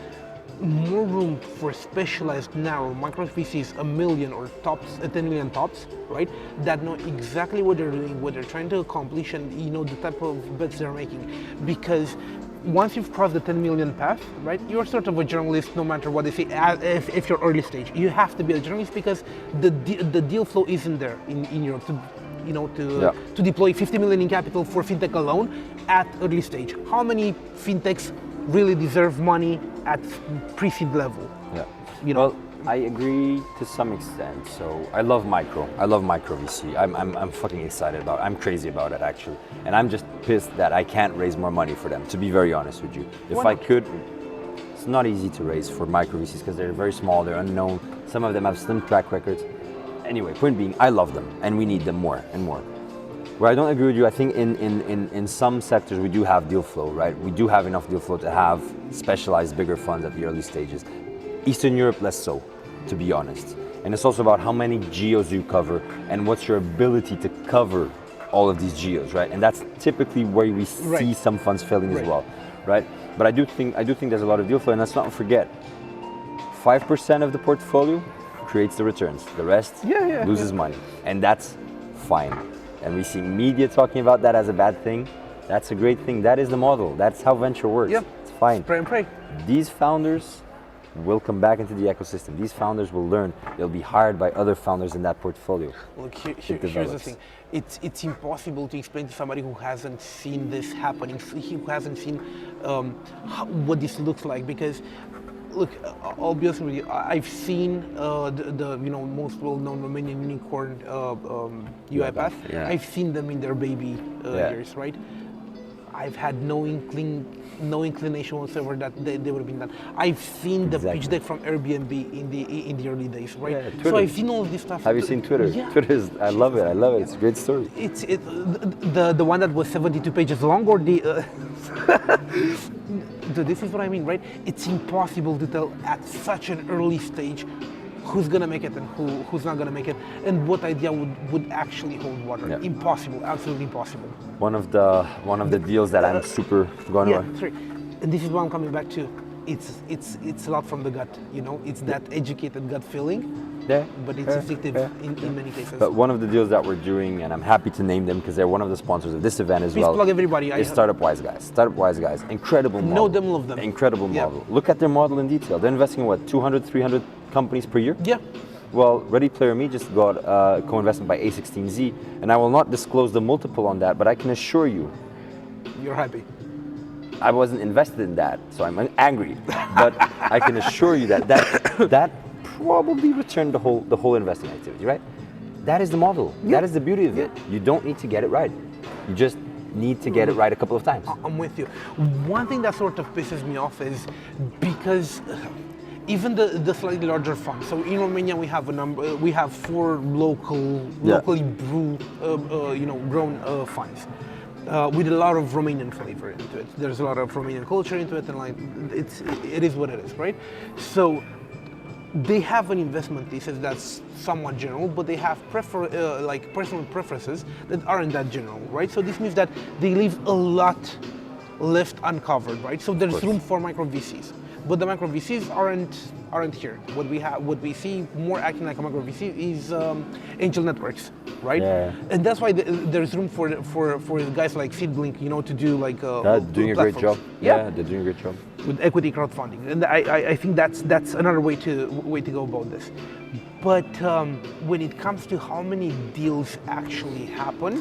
more room for specialized narrow micro VCs, 1 million or tops, 10 million tops, right? That know exactly what they're doing, what they're trying to accomplish, and the type of bets they're making. Because once you've crossed the 10 million path, right, you're sort of a journalist no matter what they say. If you're early stage, you have to be a journalist, because the deal flow isn't there in Europe to deploy 50 million in capital for fintech alone at early stage. How many fintechs really deserve money at pre-seed level? Well, I agree to some extent. So I love micro VC. I'm fucking excited about it. I'm crazy about it, actually. And I'm just pissed that I can't raise more money for them, to be very honest with you. If I could, it's not easy to raise for micro VCs because they're very small, they're unknown. Some of them have slim track records. Anyway, point being, I love them, and we need them more and more. Where I don't agree with you, I think in some sectors we do have deal flow, right? We do have enough deal flow to have specialized bigger funds at the early stages. Eastern Europe, less so, to be honest. And it's also about how many geos you cover and what's your ability to cover all of these geos, right? And that's typically where we see some funds failing as well, right? But I do think there's a lot of deal flow, and let's not forget, 5% of the portfolio creates the returns. The rest loses money, and that's fine. and we see media talking about that as a bad thing, that's a great thing. That is the model. That's how venture works. Yep. It's fine. Pray and pray. These founders will come back into the ecosystem. These founders will learn. They'll be hired by other founders in that portfolio. Look, here's the thing. It's impossible to explain to somebody who hasn't seen this happening, who hasn't seen what this looks like. Because, look, I'll be honest with you. I've seen the most well-known Romanian unicorn UiPath. Yeah. I've seen them in their baby years, right? I've had no inclination whatsoever that they would have been done. I've seen the pitch deck from Airbnb in the early days, right? Yeah, so I've seen all of this stuff. Have you seen Twitter? Yeah. Twitter is, I love it. It's a great story. It's the one that was 72 pages long, or the. This is what I mean, right? It's impossible to tell at such an early stage who's gonna make it and who's not gonna make it, and what idea would actually hold water. Yeah. Impossible, absolutely impossible. One of the deals that I'm super going on. Sorry. And this is what I'm coming back to. It's a lot from the gut, It's that educated gut feeling. Yeah. But it's addictive in many cases. But one of the deals that we're doing, and I'm happy to name them because they're one of the sponsors of this event as Please well. plug everybody. Is Startup Wise Guys. Startup Wise Guys, incredible model. Know them, love them. Incredible model. Look at their model in detail. They're investing in what, 200, 300 companies per year? Yeah. Well, Ready Player Me just got co-investment by A16Z, and I will not disclose the multiple on that, but I can assure you, You're happy. I wasn't invested in that, so I'm angry. But I can assure you that probably returned the whole investing activity, right? That is the model. Yeah. That is the beauty of it. You don't need to get it right. You just need to get it right a couple of times. I'm with you. One thing that sort of pisses me off is because even the slightly larger funds. So in Romania we have 4 locally grown funds. With a lot of Romanian flavor into it. There's a lot of Romanian culture into it, and it is what it is, right? So they have an investment thesis that's somewhat general, but they have personal preferences that aren't that general, right? So this means that they leave a lot left uncovered, right? So there's room for micro VCs, but the micro VCs aren't here. What we see more acting like a micro VC is angel networks, right? Yeah. And that's why there's room for guys like Seedblink, to do like. They're doing a great job. Yeah, they're doing a great job. With equity crowdfunding, and I think that's another way to go about this. But when it comes to how many deals actually happen,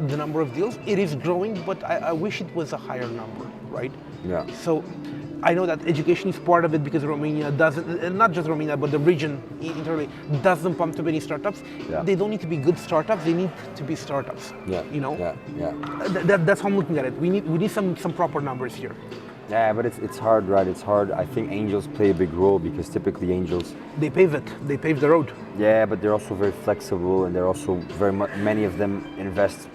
the number of deals, it is growing, but I wish it was a higher number, right? Yeah. So I know that education is part of it because Romania doesn't, and not just Romania, but the region internally doesn't pump too many startups. Yeah. They don't need to be good startups, they need to be startups. Yeah. Yeah. That's how I'm looking at it. We need some proper numbers here. Yeah, but it's hard, right? It's hard. I think angels play a big role because typically angels... They pave the road. Yeah, but they're also very flexible, and they're also very much, many of them invest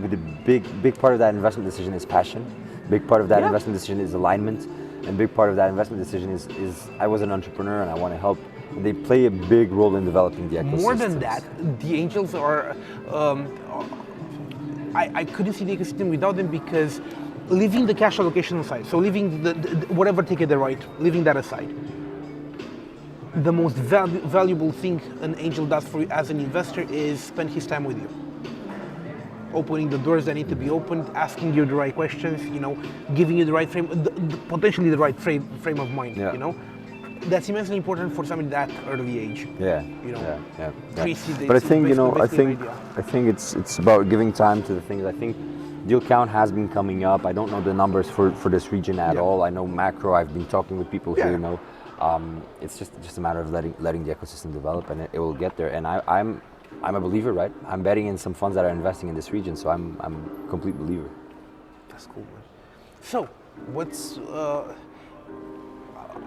with a big part of that investment decision is passion. Big part of that investment decision is alignment. And big part of that investment decision is I was an entrepreneur and I want to help. And they play a big role in developing the ecosystem. More than that, the angels are, I couldn't see the ecosystem without them because leaving the cash allocation aside, so leaving the whatever ticket they write, leaving that aside, the most valuable thing an angel does for you as an investor is spend his time with you. Opening the doors that need to be opened, asking you the right questions, giving you the right frame, potentially the right frame of mind, That's immensely important for somebody that early age. Yeah. Pre-seed, but I think, I think it's about giving time to the things. I think deal count has been coming up. I don't know the numbers for this region at all. I know macro, I've been talking with people here, it's just a matter of letting the ecosystem develop, and it will get there. And I'm a believer, right? I'm betting in some funds that are investing in this region, so I'm a complete believer. That's cool, man. So,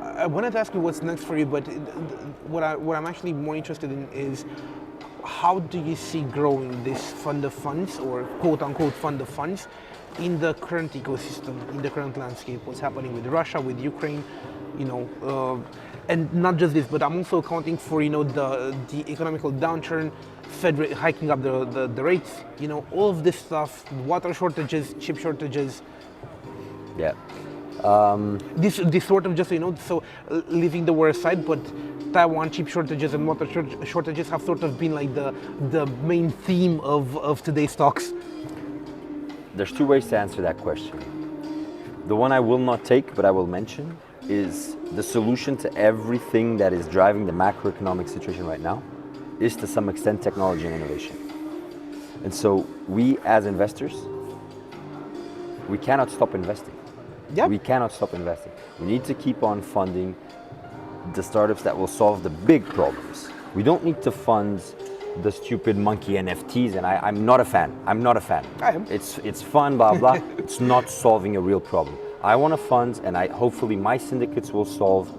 I wanted to ask you what's next for you, but what I'm actually more interested in is how do you see growing this fund of funds, or quote-unquote fund of funds, in the current ecosystem, in the current landscape? What's happening with Russia, with Ukraine, and not just this, but I'm also accounting for the economical downturn, Fed hiking up the rates, all of this stuff, water shortages, chip shortages. Yeah. This sort of just, so leaving the war aside, but Taiwan chip shortages and motor shortages have sort of been like the main theme of today's talks. There's two ways to answer that question. The one I will not take, but I will mention, is the solution to everything that is driving the macroeconomic situation right now is to some extent technology and innovation. And so we as investors, we cannot stop investing. Yep. We cannot stop investing. We need to keep on funding the startups that will solve the big problems. We don't need to fund the stupid monkey NFTs, and I'm not a fan. I'm not a fan. I am. It's fun, blah, blah. It's not solving a real problem. I want to fund, and hopefully my syndicates will solve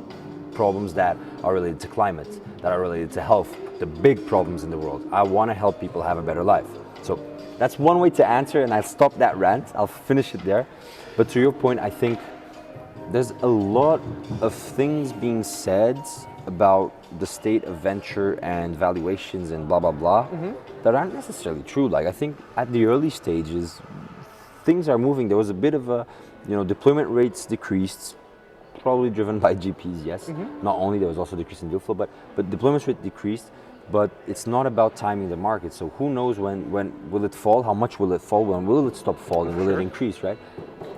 problems that are related to climate, that are related to health, the big problems in the world. I want to help people have a better life. So that's one way to answer, and I'll stop that rant. I'll finish it there. But to your point, I think there's a lot of things being said about the state of venture and valuations and blah, blah, blah, that aren't necessarily true. Like, I think at the early stages, things are moving. There was a bit of a, deployment rates decreased, probably driven by GPs, yes. Not only, there was also decrease in deal flow, but deployment rate decreased. But it's not about timing the market. So who knows when will it fall? How much will it fall? When will it stop falling? Will it increase, right?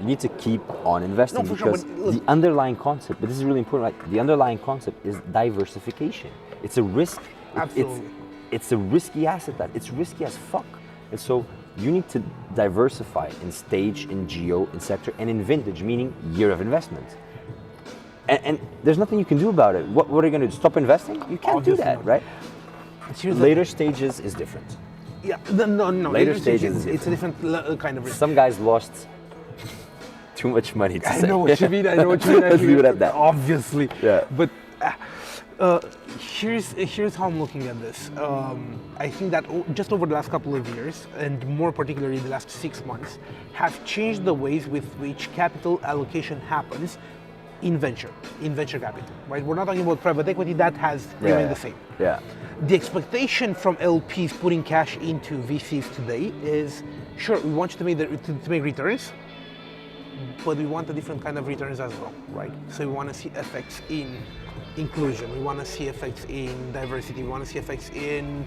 You need to keep on investing because the underlying concept, but this is really important, right? The underlying concept is diversification. It's a risk. Absolutely. It's a risky asset. It's risky as fuck. And so you need to diversify in stage, in geo, in sector, and in vintage, meaning year of investment. And there's nothing you can do about it. What are you going to do? Stop investing? You can't do that, right? Later stages is different. Yeah, no. Later stages is it's a different kind of risk. Some guys lost too much money to I know what you mean. Let's leave it at that. Obviously. Yeah. But here's how I'm looking at this. I think that just over the last couple of years, and more particularly the last 6 months, have changed the ways with which capital allocation happens in venture capital, right? We're not talking about private equity, that has remained the same. Yeah. The expectation from LPs putting cash into VCs today is, sure, we want you to make returns, but we want a different kind of returns as well, right? So we want to see effects in inclusion, we want to see effects in diversity, we want to see effects in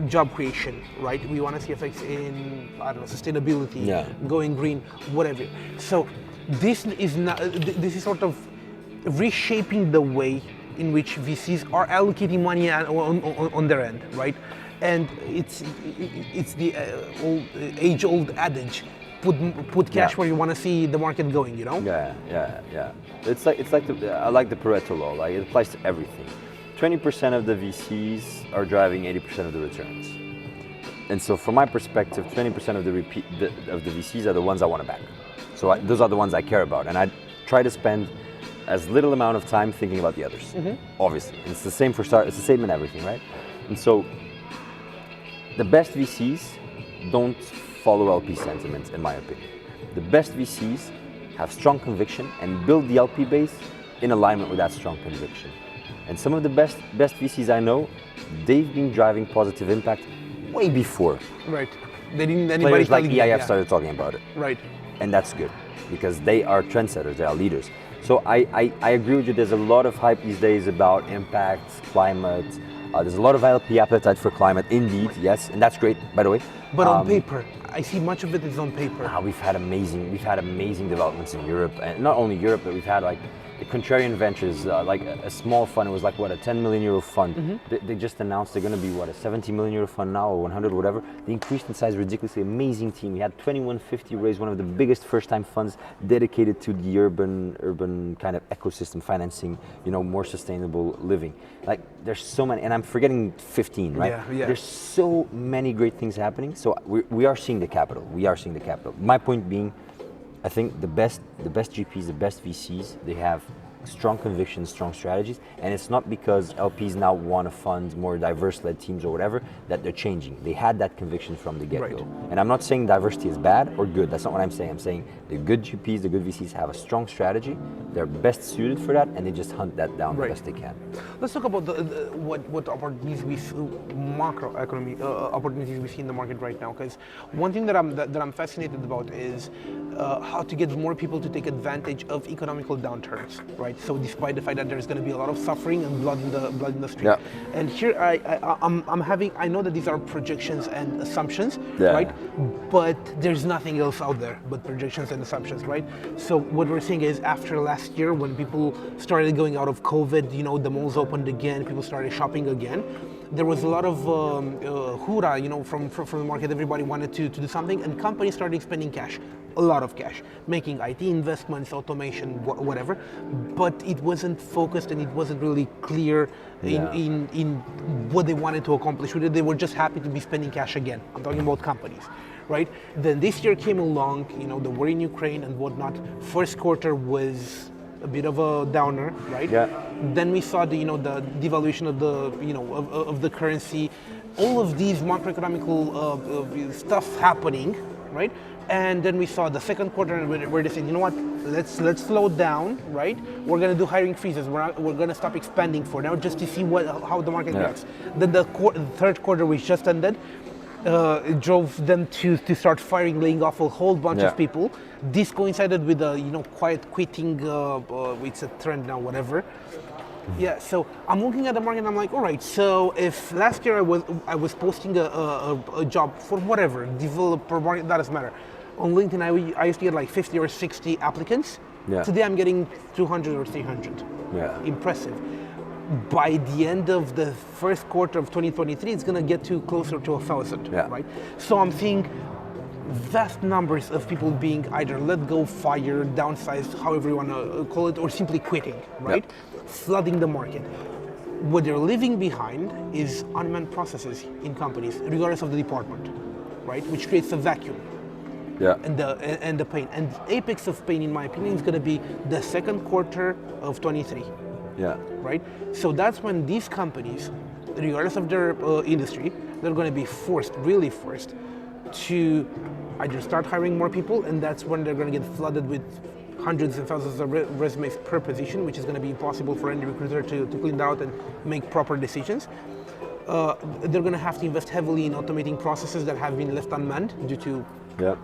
job creation, right? We want to see effects in, sustainability, going green, whatever. So this is sort of reshaping the way in which VCs are allocating money on their end, right? And it's the age-old adage: put cash where you want to see the market going. Yeah. It's like I like the Pareto law. Like, it applies to everything. 20% of the VCs are driving 80% of the returns. And so, from my perspective, 20% of the VCs are the ones I want to back. So those are the ones I care about, and I try to spend as little amount of time thinking about the others. Obviously, it's the same it's the same in everything, right? And so the best VCs don't follow LP sentiment, in my opinion. The best VCs have strong conviction and build the LP base in alignment with that strong conviction. And some of the best VCs I know, they've been driving positive impact way before. Right. They didn't. Anybody players like EIF started talking about it. Right. And that's good, because they are trendsetters, they are leaders. So I agree with you, there's a lot of hype these days about impact, climate. There's a lot of LP appetite for climate, indeed, yes, and that's great, by the way. But on paper, I see much of it is on paper. We've had amazing developments in Europe, and not only Europe, but we've had like the Contrarian Ventures, like a small fund. It was like, what, a 10 million euro fund. They just announced they're going to be, what, a 70 million euro fund now, or 100 or whatever. They increased in size ridiculously. Amazing team. We had 2150 raised, one of the biggest first-time funds dedicated to the urban kind of ecosystem financing, more sustainable living. Like, there's so many, and I'm forgetting 15, right? Yeah. There's so many great things happening. So we are seeing the capital. My point being, I think the best GPs, the best VCs, they have strong convictions, strong strategies, and it's not because LPs now want to fund more diverse-led teams or whatever that they're changing. They had that conviction from the get-go. Right. And I'm not saying diversity is bad or good. That's not what I'm saying. I'm saying the good GPs, the good VCs have a strong strategy. They're best suited for that, and they just hunt that down the best they can. Let's talk about what opportunities we see, macroeconomy opportunities we see in the market right now. Because one thing that I'm fascinated about is how to get more people to take advantage of economical downturns, right? So despite the fact that there's going to be a lot of suffering and blood in the street, and here I know that these are projections and assumptions, right? But there's nothing else out there but projections and assumptions, right? So what we're seeing is after last year, when people started going out of COVID, the malls opened again, people started shopping again. There was a lot of hoorah, from the market. Everybody wanted to do something, and companies started spending cash, a lot of cash, making IT investments, automation, whatever. But it wasn't focused, and it wasn't really clear in what they wanted to accomplish with it. They were just happy to be spending cash again. I'm talking about companies, right? Then this year came along, the war in Ukraine and whatnot. First quarter was a bit of a downer, right? Yeah. Then we saw the devaluation of the of the currency, all of these macroeconomical stuff happening, right? And then we saw the second quarter where they said, let's slow down, right? We're going to do hiring freezes. We're going to stop expanding for now just to see how the market reacts. Then the third quarter, which just ended, it drove them to start firing, laying off a whole bunch of people. This coincided with the quiet quitting. It's a trend now, whatever. Yeah, so I'm looking at the market and I'm like, all right, so if last year I was posting a job for whatever, developer, market, that doesn't matter. On LinkedIn, I used to get like 50 or 60 applicants. Yeah. Today I'm getting 200 or 300. Yeah. Impressive. By the end of the first quarter of 2023, it's going to get to closer to 1,000, right? So I'm seeing vast numbers of people being either let go, fired, downsized, however you want to call it, or simply quitting, right? Flooding the market. What they're leaving behind is unmanned processes in companies, regardless of the department, right? Which creates a vacuum. And the pain. And the apex of pain, in my opinion, is going to be the second quarter of 23. Right? So that's when these companies, regardless of their industry, they're going to be really forced to either start hiring more people, and that's when they're going to get flooded with hundreds and thousands of resumes per position, which is going to be impossible for any recruiter to clean out and make proper decisions. They're going to have to invest heavily in automating processes that have been left unmanned due to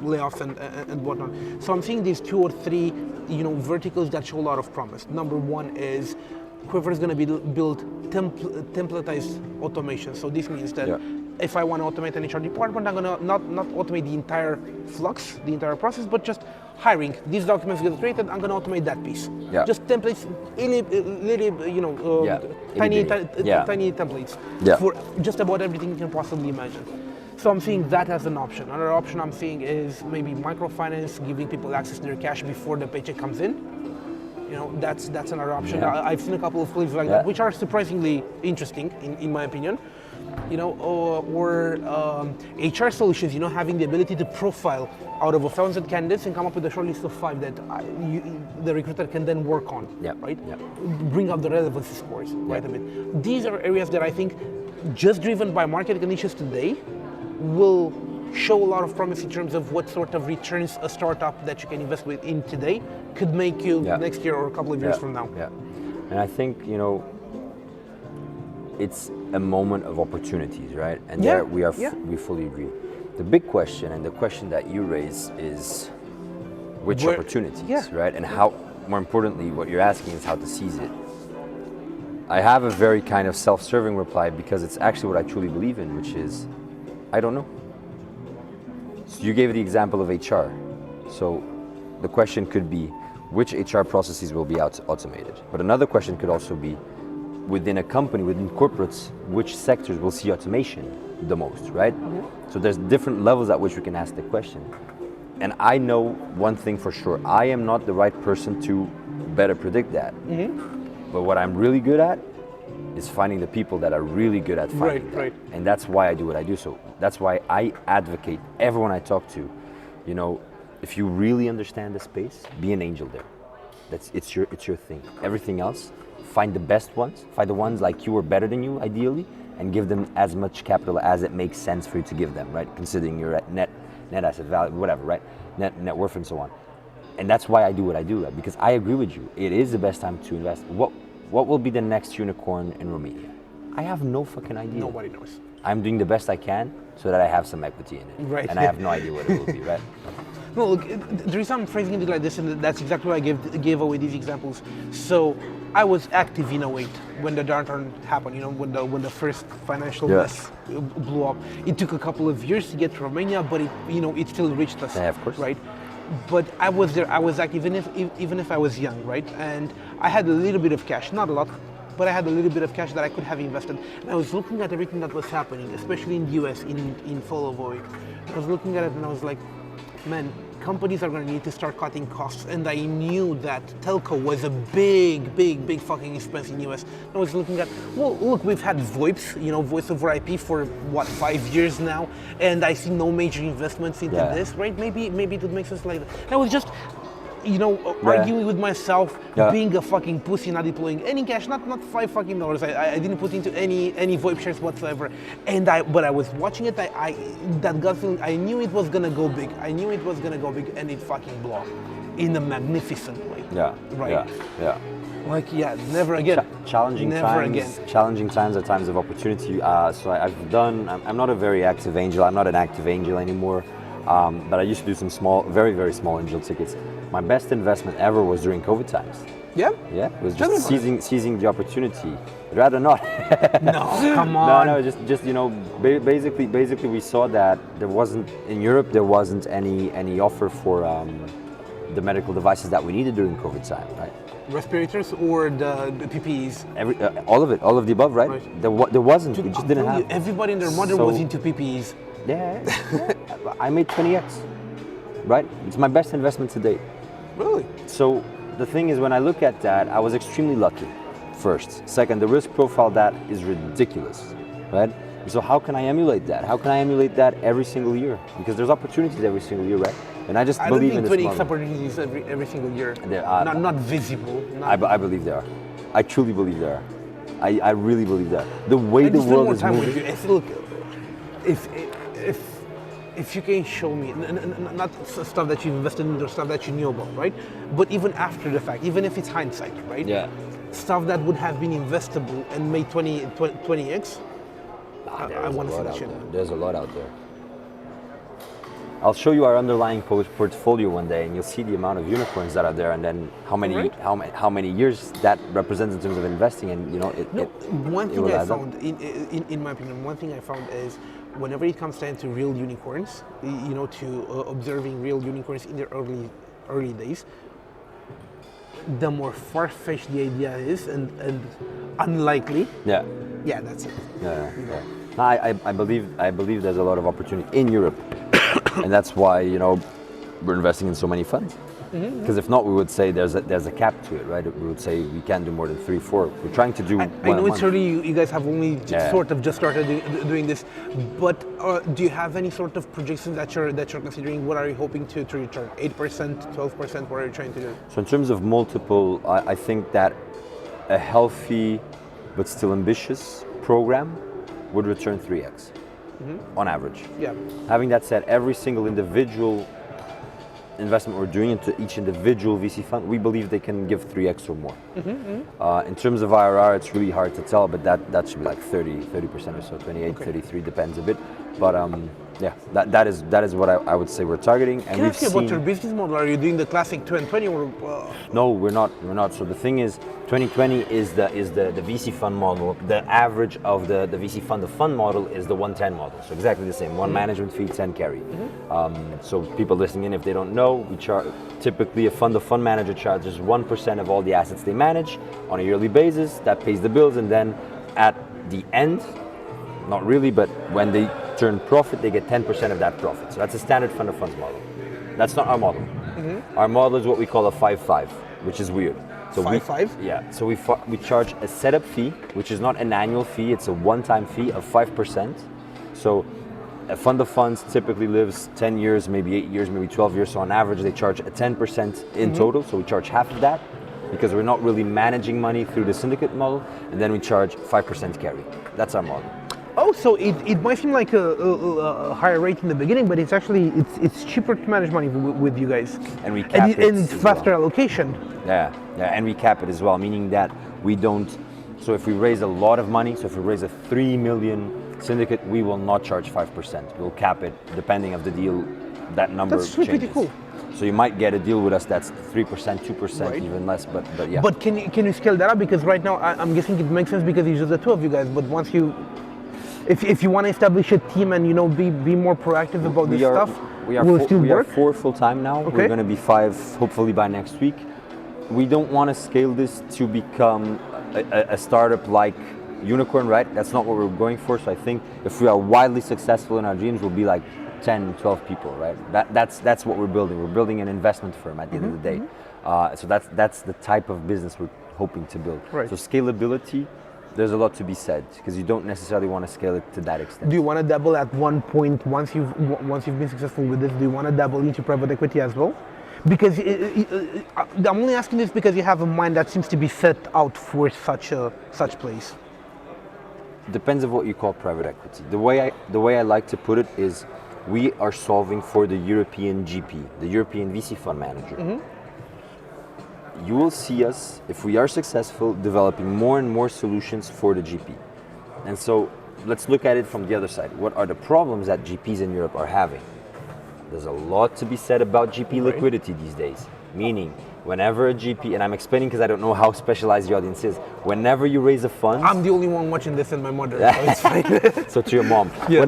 layoffs and whatnot. So I'm seeing these 2 or 3 verticals that show a lot of promise. Number one is Quiver is going to build templatized automation. So this means that if I want to automate an HR department, I'm going to not automate the entire flux, the entire process, but just hiring. These documents get created, I'm going to automate that piece. Just templates, tiny templates for just about everything you can possibly imagine. So I'm seeing that as an option. Another option I'm seeing is maybe microfinance, giving people access to their cash before the paycheck comes in. That's another option. I've seen a couple of colleagues like that, which are surprisingly interesting, in my opinion. Or HR solutions, having the ability to profile out of 1,000 candidates and come up with a short list of 5 that the recruiter can then work on, right? Bring up the relevancy scores, right? I mean, these are areas that I think, just driven by market conditions today, will show a lot of promise in terms of what sort of returns a startup that you can invest in today could make you next year or a couple of years from now. And I think, it's a moment of opportunities, right? And there we fully agree. The big question, and the question that you raise, is which opportunities, right? And how, more importantly, what you're asking is how to seize it. I have a very kind of self-serving reply, because it's actually what I truly believe in, which is, I don't know. So you gave the example of HR. So the question could be, which HR processes will be automated? But another question could also be, within a company, within corporates, which sectors will see automation the most, right? So there's different levels at which we can ask the question. And I know one thing for sure, I am not the right person to better predict that. But what I'm really good at is finding the people that are really good at finding that. And that's why I do what I do. So that's why I advocate everyone I talk to, if you really understand the space, be an angel there. it's your thing. Everything else, find the best ones, find the ones like you or better than you, ideally, and give them as much capital as it makes sense for you to give them, right? Considering your net asset value, whatever, right? Net worth and so on. And that's why I do what I do, right? Because I agree with you. It is the best time to invest. What will be the next unicorn in Romania? I have no fucking idea. Nobody knows. I'm doing the best I can so that I have some equity in it. Right. And I have no idea what it will be, right? No, look, the reason I'm phrasing it like this, and that's exactly why I gave away these examples. So I was active in 08 when the downturn happened, when the first financial mess blew up. It took a couple of years to get to Romania, but it still reached us. Yeah, of course. Right? But I was there, I was active, even if I was young, right? And I had a little bit of cash, not a lot, but I had a little bit of cash that I could have invested. And I was looking at everything that was happening, especially in the US, in fall of 08. I was looking at it and I was like, man, companies are going to need to start cutting costs. And I knew that telco was a big fucking expense in the US. I was looking at, well, look, we've had VoIPs, voice over IP for 5 years now, and I see no major investments into this, right? Maybe it would make sense like that. And I was just, arguing with myself, being a fucking pussy, not deploying any cash, not $5 I didn't put into any VoIP shares whatsoever. But I was watching it, that gut feeling, I knew it was gonna go big. And it fucking blew up in a magnificent way. Yeah. Right. Yeah. Never again. Challenging times are times of opportunity. So I'm not a very active angel. I'm not an active angel anymore. But I used to do some very, very small angel tickets. My best investment ever was during COVID times. Yeah? Yeah, it was just seizing the opportunity. I'd rather not. No, come on. No, just basically we saw that in Europe there wasn't any offer for the medical devices that we needed during COVID time, right? Respirators or the PPEs? All of the above, right? There wasn't. We just didn't have. Everybody and their mother was into PPEs. Yeah. I made 20x, right? It's my best investment to date. Really? So the thing is, when I look at that, I was extremely lucky, first. Second, the risk profile that is ridiculous, right? So how can I emulate that? How can I emulate that every single year? Because there's opportunities every single year, right? And I just believe in this model. I don't think 20x opportunities every single year. Not visible. I believe there are. I truly believe there are. I really believe that. The way the world is moving. If you can show me, not stuff that you've invested in or stuff that you knew about, right? But even after the fact, even if it's hindsight, right? Yeah. Stuff that would have been investable and made 20x, I want to see that shit. There's a lot out there. I'll show you our underlying portfolio one day, and you'll see the amount of unicorns that are there, and then how many years that represents in terms of investing, and one thing I found, in my opinion, one thing I found is whenever it comes down to real unicorns, to observing real unicorns in their early days, the more far-fetched the idea is and unlikely. Yeah, that's it. Yeah. I believe there's a lot of opportunity in Europe. And that's why we're investing in so many funds. Because if not, we would say there's a cap to it, right? We would say we can't do more than 3, 4. We're trying to do. I know it's early. You guys have only just started doing this, but do you have any sort of projections that you're considering? What are you hoping to return? 8%, 12%? What are you trying to do? So in terms of multiple, I think that a healthy but still ambitious program would return 3x. On average. Yeah. Having that said, every single individual investment we're doing into each individual VC fund, we believe they can give 3x or more. In terms of IRR, it's really hard to tell, but that should be like 30% or so, 28, 33, depends a bit. But that is what I would say we're targeting. And can I ask you about your business model? Are you doing the classic 2020 or? No, we're not. So the thing is, 2020 is the VC fund model. The average of the VC fund, the fund model is the 110 model. So exactly the same. 1 management fee, 10 carry. So people listening in, if they don't know, we charge typically a fund manager charges 1% of all the assets they manage on a yearly basis. That pays the bills, and then at the end, not really, but when they turn profit, they get 10% of that profit. So that's a standard fund of funds model. That's not our model. Our model is what we call a 5-5, which is weird. So 5-5? Yeah. So we charge a setup fee, which is not an annual fee. It's a one-time fee of 5%. So A fund of funds typically lives 10 years, maybe 8 years, maybe 12 years. So on average, they charge a 10% in total. So we charge half of that because we're not really managing money through the syndicate model. And then we charge 5% carry. That's our model. Oh, so it might seem like a higher rate in the beginning, but it's actually it's cheaper to manage money with you guys. And we cap it and it's as faster well. allocation. Yeah, and we cap it as well, meaning that we don't. So if we raise a lot of money, so if we raise a 3 million syndicate, we will not charge 5%. We'll cap it depending of the deal. That number That's changes. pretty cool. So you might get a deal with us that's 3%, 2%, Right. even less, but yeah. But can you scale that up? Because right now I'm guessing it makes sense because it's just the two of you guys. But once you, if you want to establish a team and be more proactive about this stuff, will it still we work? are 4 full time now. Okay. We're going to be 5 hopefully by next week. We don't want to scale this to become a startup like unicorn, right? That's not what we're going for. So I think if we are wildly successful in our dreams, we'll be like 10, 12 people, right? That's what we're building. We're building an investment firm at the end of the day. So that's the type of business we're hoping to build. Right. So scalability, there's a lot to be said because you don't necessarily want to scale it to that extent. Do you want to dabble at one point once you've been successful with this? Do you want to dabble into private equity as well? Because I'm only asking this because you have a mind that seems to be set out for such place. Depends on what you call private equity. The way I like to put it is, we are solving for the European GP, the European VC fund manager. You will see us, if we are successful, developing more and more solutions for the GP. And so let's look at it from the other side. What are the problems that GPs in Europe are having? There's a lot to be said about GP liquidity these days. Meaning, whenever a GP, and I'm explaining because I don't know how specialized the audience is, whenever you raise a fund... I'm the only one watching this and my mother, so it's fine. So to your mom. Yeah.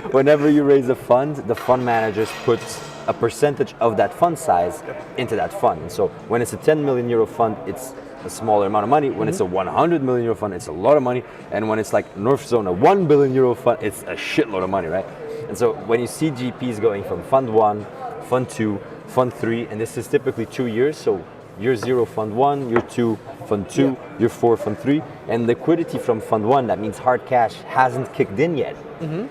Whenever you raise a fund, the fund managers put a percentage of that fund size into that fund. And so when it's a 10 million euro fund, it's a smaller amount of money. When it's a 100 million euro fund, it's a lot of money. And when it's like North Zone, a 1 billion euro fund, it's a shitload of money, right? And so when you see GPs going from fund 1, fund 2, fund 3, and this is typically 2 years, so year 0, fund 1, year 2, fund 2, year 4, fund 3, and liquidity from fund 1, that means hard cash, hasn't kicked in yet,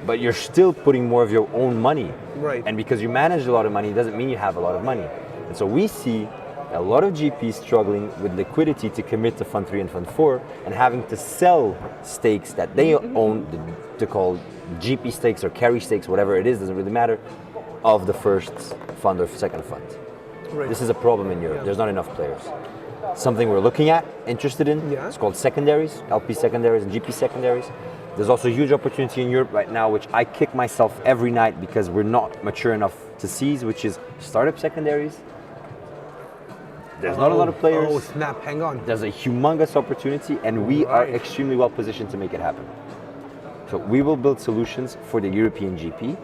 but you're still putting more of your own money. Right. And because you manage a lot of money, it doesn't mean you have a lot of money. And so we see a lot of GPs struggling with liquidity to commit to fund 3 and fund 4, and having to sell stakes that they own, to call GP stakes or carry stakes, whatever it is, doesn't really matter, of the first fund or second fund. Right. This is a problem in Europe. There's not enough players. Something we're looking at, interested in, it's called secondaries, LP secondaries and GP secondaries. There's also a huge opportunity in Europe right now, which I kick myself every night because we're not mature enough to seize, which is startup secondaries. There's not a lot of players. Oh snap, hang on. There's a humongous opportunity, and we are extremely well positioned to make it happen. So we will build solutions for the European GP,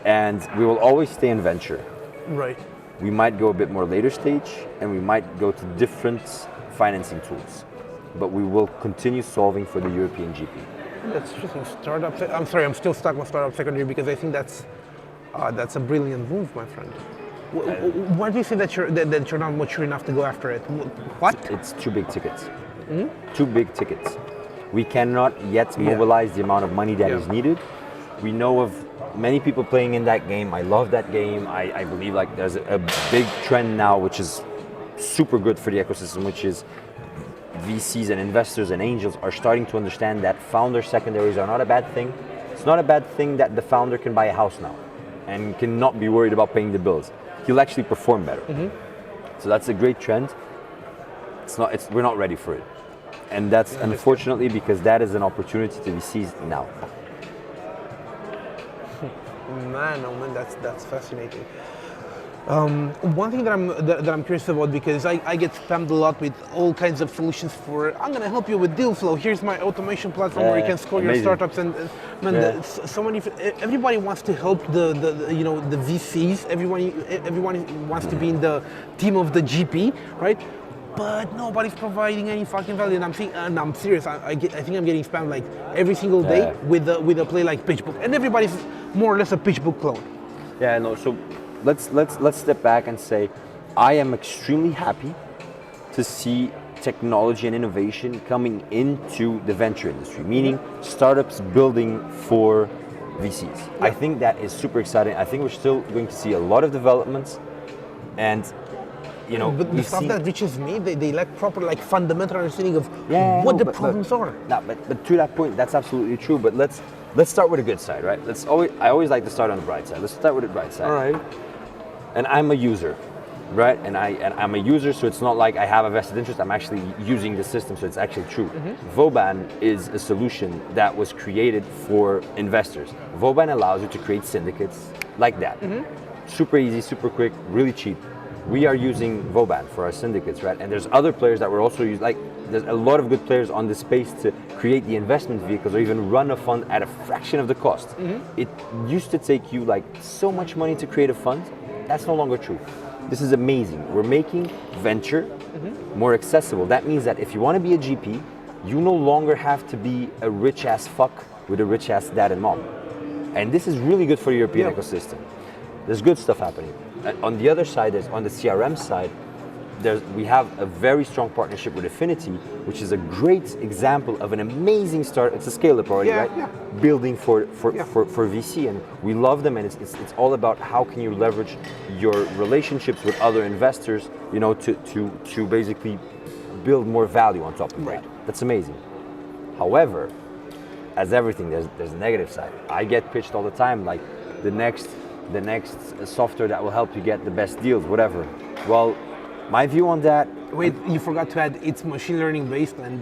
and we will always stay in venture. Right. We might go a bit more later stage, and we might go to different financing tools, but we will continue solving for the European GP. That's interesting. Startup. I'm sorry, I'm still stuck with startup secondary because I think that's a brilliant move, my friend. Why do you say that you're not mature enough to go after it? What? It's too big tickets. Too big tickets. We cannot yet mobilize the amount of money that is needed. We know of many people playing in that game. I love that game. I believe like there's a big trend now, which is super good for the ecosystem, which is VCs and investors and angels are starting to understand that founder secondaries are not a bad thing. It's not a bad thing that the founder can buy a house now and cannot be worried about paying the bills. He'll actually perform better. So that's a great trend. We're not ready for it. And that's unfortunately because that is an opportunity to be seized now. Man, oh man, that's fascinating. One thing that I'm curious about, because I get spammed a lot with all kinds of solutions for, I'm gonna help you with deal flow. Here's my automation platform where you can score your startups, and man, so many. Everybody wants to help the VCs. Everyone wants to be in the team of the GP, right? But nobody's providing any fucking value, and I'm serious. I think I'm getting spammed like every single day with a play like PitchBook, and everybody's more or less a PitchBook clone. Yeah, no. So let's step back and say, I am extremely happy to see technology and innovation coming into the venture industry, meaning startups building for VCs. I think that is super exciting. I think we're still going to see a lot of developments, and but the stuff that reaches me, they lack proper fundamental understanding of what the problems are. No, but to that point, that's absolutely true. But let's start with a good side, right? I always like to start on the bright side. Let's start with the bright side. All right. And I'm a user, right? And I'm a user, so it's not like I have a vested interest. I'm actually using the system, so it's actually true. Voban is a solution that was created for investors. Voban allows you to create syndicates like that. Super easy, super quick, really cheap. We are using Voban for our syndicates, right? And there's other players that we're also using. There's a lot of good players on the space to create the investment vehicles or even run a fund at a fraction of the cost. It used to take you so much money to create a fund. That's no longer true. This is amazing. We're making venture more accessible. That means that if you want to be a GP, you no longer have to be a rich ass fuck with a rich ass dad and mom. And this is really good for the European ecosystem. There's good stuff happening. On the other side, on the CRM side, we have a very strong partnership with Affinity, which is a great example of an amazing start. It's a scale-up already, right? Yeah. Building for VC, and we love them. And it's all about how can you leverage your relationships with other investors, to basically build more value on top of it. That's amazing. However, as everything, there's a negative side. I get pitched all the time, the next software that will help you get the best deals, whatever. Well, my view on that. Wait, you forgot to add it's machine learning based and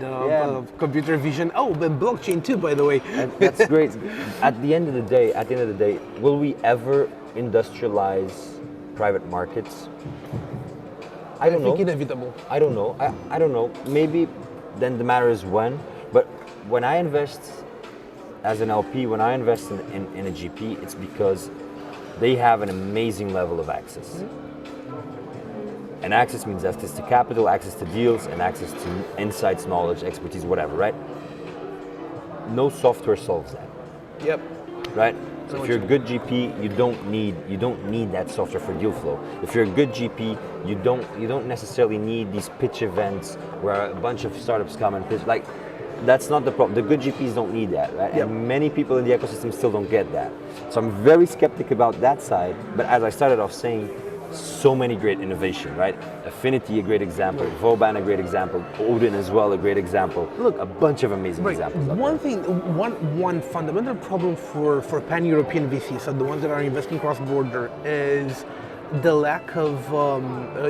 computer vision. Oh, and blockchain too, by the way. And that's great. At the end of the day, will we ever industrialize private markets? I don't know. I think inevitable. I don't know. I don't know. Maybe then the matter is when. But when I invest as an LP, when I invest in a GP, it's because they have an amazing level of access. And access means access to capital, access to deals, and access to insights, knowledge, expertise, whatever, right? No software solves that. Yep. Right? So if you're a good GP, you don't need that software for deal flow. If you're a good GP, you don't necessarily need these pitch events where a bunch of startups come and pitch. That's not the problem. The good GPs don't need that, right? Yep. And many people in the ecosystem still don't get that. So I'm very skeptic about that side. But as I started off saying, so many great innovation, right? Affinity, a great example. Voban, a great example. Odin as well, a great example. Look, a bunch of amazing examples. One fundamental problem for pan-European VCs, so the ones that are investing cross-border, is the lack of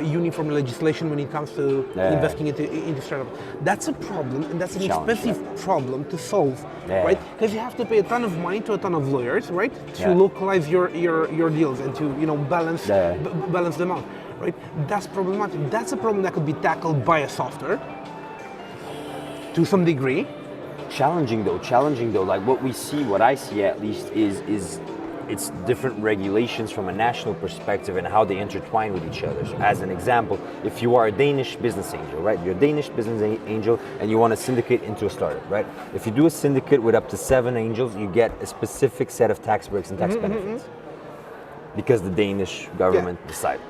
uniform legislation when it comes to investing into startups. That's a problem, and that's an expensive problem to solve, right? Because you have to pay a ton of money to a ton of lawyers, right, to localize your deals and to balance them out, right? That's problematic. That's a problem that could be tackled by a software to some degree. Challenging though. What I see at least is it's different regulations from a national perspective and how they intertwine with each other. So as an example, if you are a Danish business angel, right? You're a Danish business angel and you want to syndicate into a startup, right? If you do a syndicate with up to 7 angels, you get a specific set of tax breaks and tax benefits because the Danish government decided.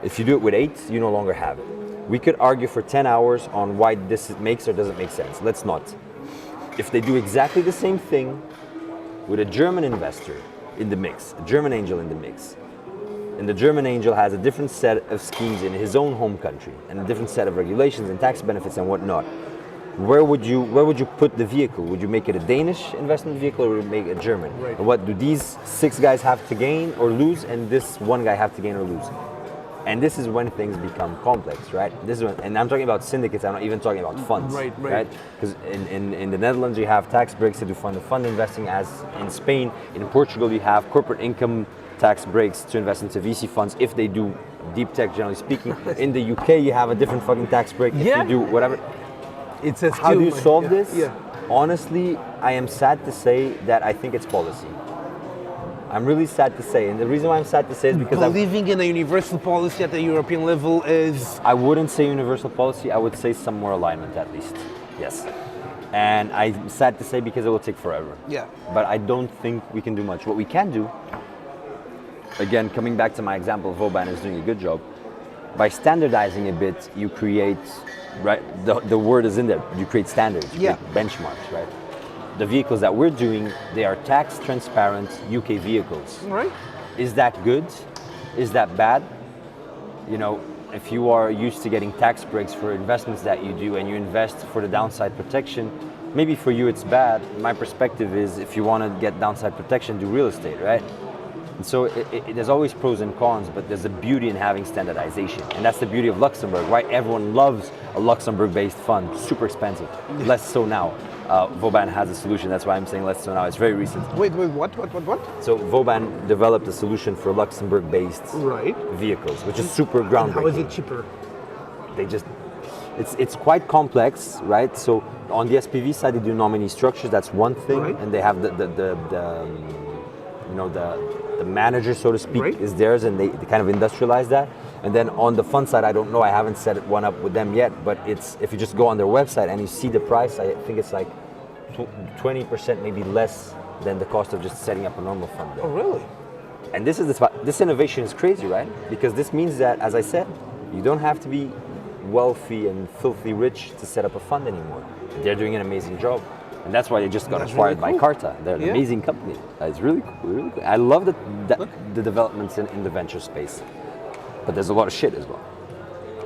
If you do it with 8, you no longer have it. We could argue for 10 hours on why this makes or doesn't make sense. Let's not. If they do exactly the same thing with a German investor in the mix, a German angel in the mix, and the German angel has a different set of schemes in his own home country and a different set of regulations and tax benefits and whatnot, where would you put the vehicle? Would you make it a Danish investment vehicle or would you make it German? Right. And what do these 6 guys have to gain or lose and this one guy have to gain or lose? And this is when things become complex, right? And I'm talking about syndicates, I'm not even talking about funds, right? Because in the Netherlands you have tax breaks to do fund investing, as in Spain. In Portugal you have corporate income tax breaks to invest into VC funds if they do deep tech, generally speaking. In the UK you have a different fucking tax break if you do whatever. How do you solve this? Honestly, I am sad to say that I think it's policy. I'm really sad to say, and the reason why I'm sad to say is because believing in a universal policy at the European level is... I wouldn't say universal policy, I would say some more alignment at least, yes. And I'm sad to say because it will take forever. Yeah. But I don't think we can do much. What we can do, again, coming back to my example, Voban is doing a good job. By standardizing a bit, you create, right, the word is in there, you create standards, you create benchmarks, right? the vehicles that we're doing, they are tax transparent UK vehicles. Right. Is that good? Is that bad? You know, if you are used to getting tax breaks for investments that you do and you invest for the downside protection, maybe for you it's bad. My perspective is if you want to get downside protection, do real estate, right? And so there's always pros and cons, but there's a beauty in having standardization. And that's the beauty of Luxembourg, right? Everyone loves a Luxembourg-based fund, super expensive, less so now. Vauban has a solution, that's why I'm saying less so now, it's very recent. Wait, what? So Vauban developed a solution for Luxembourg-based Right. vehicles, which is super groundbreaking. How is it cheaper? It's quite complex, right? So on the SPV side, they do nominee structures, that's one thing, Right. and they have the manager, so to speak, Right. is theirs, and they kind of industrialize that. And then on the fund side, I don't know, I haven't set one up with them yet, but it's if you just go on their website and you see the price, I think it's like 20% maybe less than the cost of just setting up a normal fund there. Oh, really? And this innovation is crazy, right? Because this means that, as I said, you don't have to be wealthy and filthy rich to set up a fund anymore. They're doing an amazing job. And that's why they just got acquired by Carta. They're an amazing company. It's really cool, really cool. I love the developments in the venture space. But there's a lot of shit as well.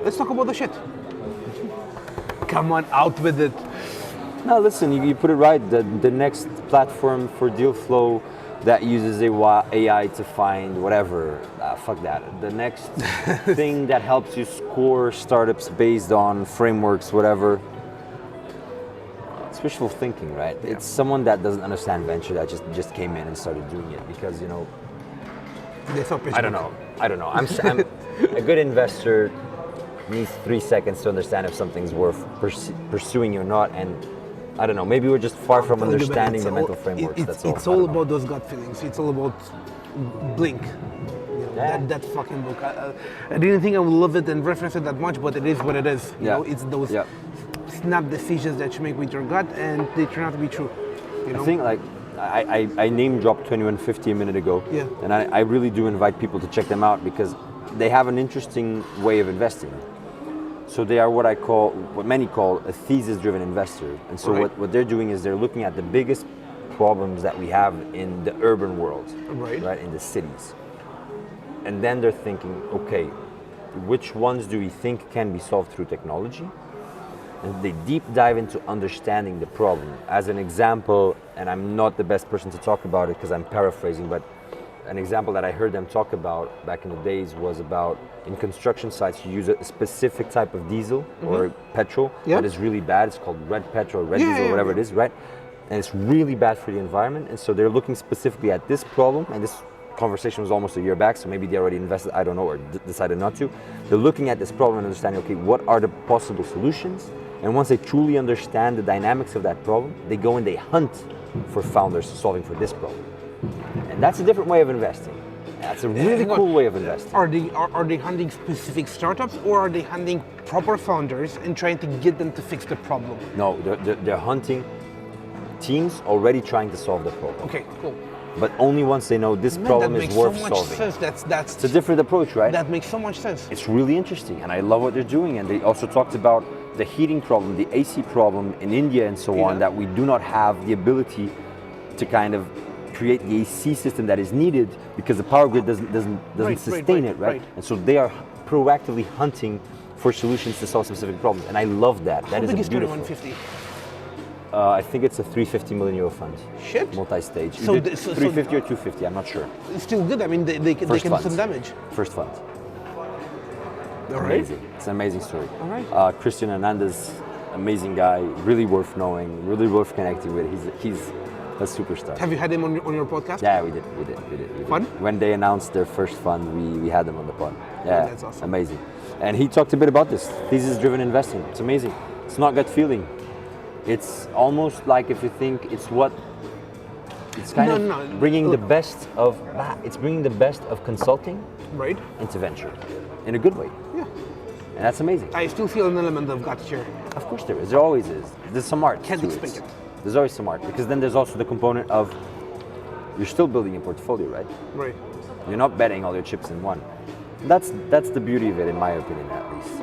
Let's talk about the shit. Come on, out with it. No, listen, you put it right. The next platform for deal flow that uses AI to find whatever, fuck that. The next thing that helps you score startups based on frameworks, whatever. It's wishful thinking, right? Yeah. It's someone that doesn't understand venture that just came in and started doing it because, you know, I don't know. I'm a good investor needs 3 seconds to understand if something's worth pursuing or not, and I don't know, maybe we're just far from understanding the mental frameworks, that's all. It's all about those gut feelings. It's all about Blink. That fucking book. I didn't think I would love it and reference it that much, but it is what it is. You know, it's those snap decisions that you make with your gut, and they turn out to be true. You know? I think like I name dropped 2150 a minute ago, and I really do invite people to check them out because they have an interesting way of investing. So they are what many call a thesis-driven investor, and so what they're doing is they're looking at the biggest problems that we have in the urban world, right, in the cities, and then they're thinking, okay, which ones do we think can be solved through technology? And they deep dive into understanding the problem. As an example, and I'm not the best person to talk about it because I'm paraphrasing, but an example that I heard them talk about back in the days was about in construction sites you use a specific type of diesel or petrol that is really bad. It's called red petrol, red diesel, or whatever it is, right? And it's really bad for the environment. And so they're looking specifically at this problem, and this conversation was almost a year back, so maybe they already invested, I don't know, or decided not to. They're looking at this problem and understanding, okay, what are the possible solutions? And once they truly understand the dynamics of that problem, they go and they hunt for founders solving for this problem. And that's a different way of investing. That's a really cool way of investing. Are they hunting specific startups, or are they hunting proper founders and trying to get them to fix the problem? No, they're hunting teams already trying to solve the problem. Okay, cool. But only once they know this problem is worth solving. That makes so much sense. It's a different approach, right? That makes so much sense. It's really interesting, and I love what they're doing. And they also talked about the heating problem, the AC problem in India and so on, that we do not have the ability to kind of create the AC system that is needed because the power grid doesn't sustain it, right? And so they are proactively hunting for solutions to solve specific problems, and I love that. That is beautiful. 2150? I think it's a 350 million euro fund. Shit. Multi-stage. So 350 or 250, I'm not sure. It's still good. I mean, they can do some damage. First fund. All amazing. Right. It's an amazing story. All right. Christian Hernandez, amazing guy, really worth knowing, really worth connecting with. He's a superstar. Have you had him on your podcast? Yeah, we did. Fun? When they announced their first fund, we had them on the pod. Yeah, that's awesome. Amazing. And he talked a bit about this, thesis-driven investing. It's amazing. It's not gut feeling. It's almost like if you think it's kind of bringing the best of consulting into venture in a good way. Yeah. And that's amazing. I still feel an element of gut here. Of course there is. There always is. There's some art. Can't explain it. There's always some art, because then there's also the component of you're still building a portfolio, right? Right. You're not betting all your chips in one. That's the beauty of it, in my opinion, at least.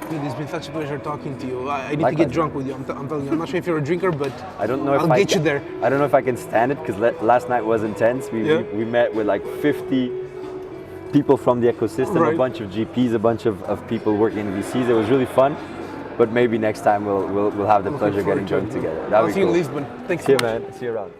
Dude, it's been such a pleasure talking to you. I need to Likewise, get drunk with you. I'm telling you. I'm not sure if you're a drinker, but I don't know if I'll get you there. I don't know if I can stand it because last night was intense. We met with like 50 people from the ecosystem, Right. a bunch of GPs, a bunch of people working in VCs. It was really fun. But maybe next time we'll have the pleasure of getting drunk together. I'll That'd see be you in cool. Lisbon. Thanks See so you, much. man. See you around.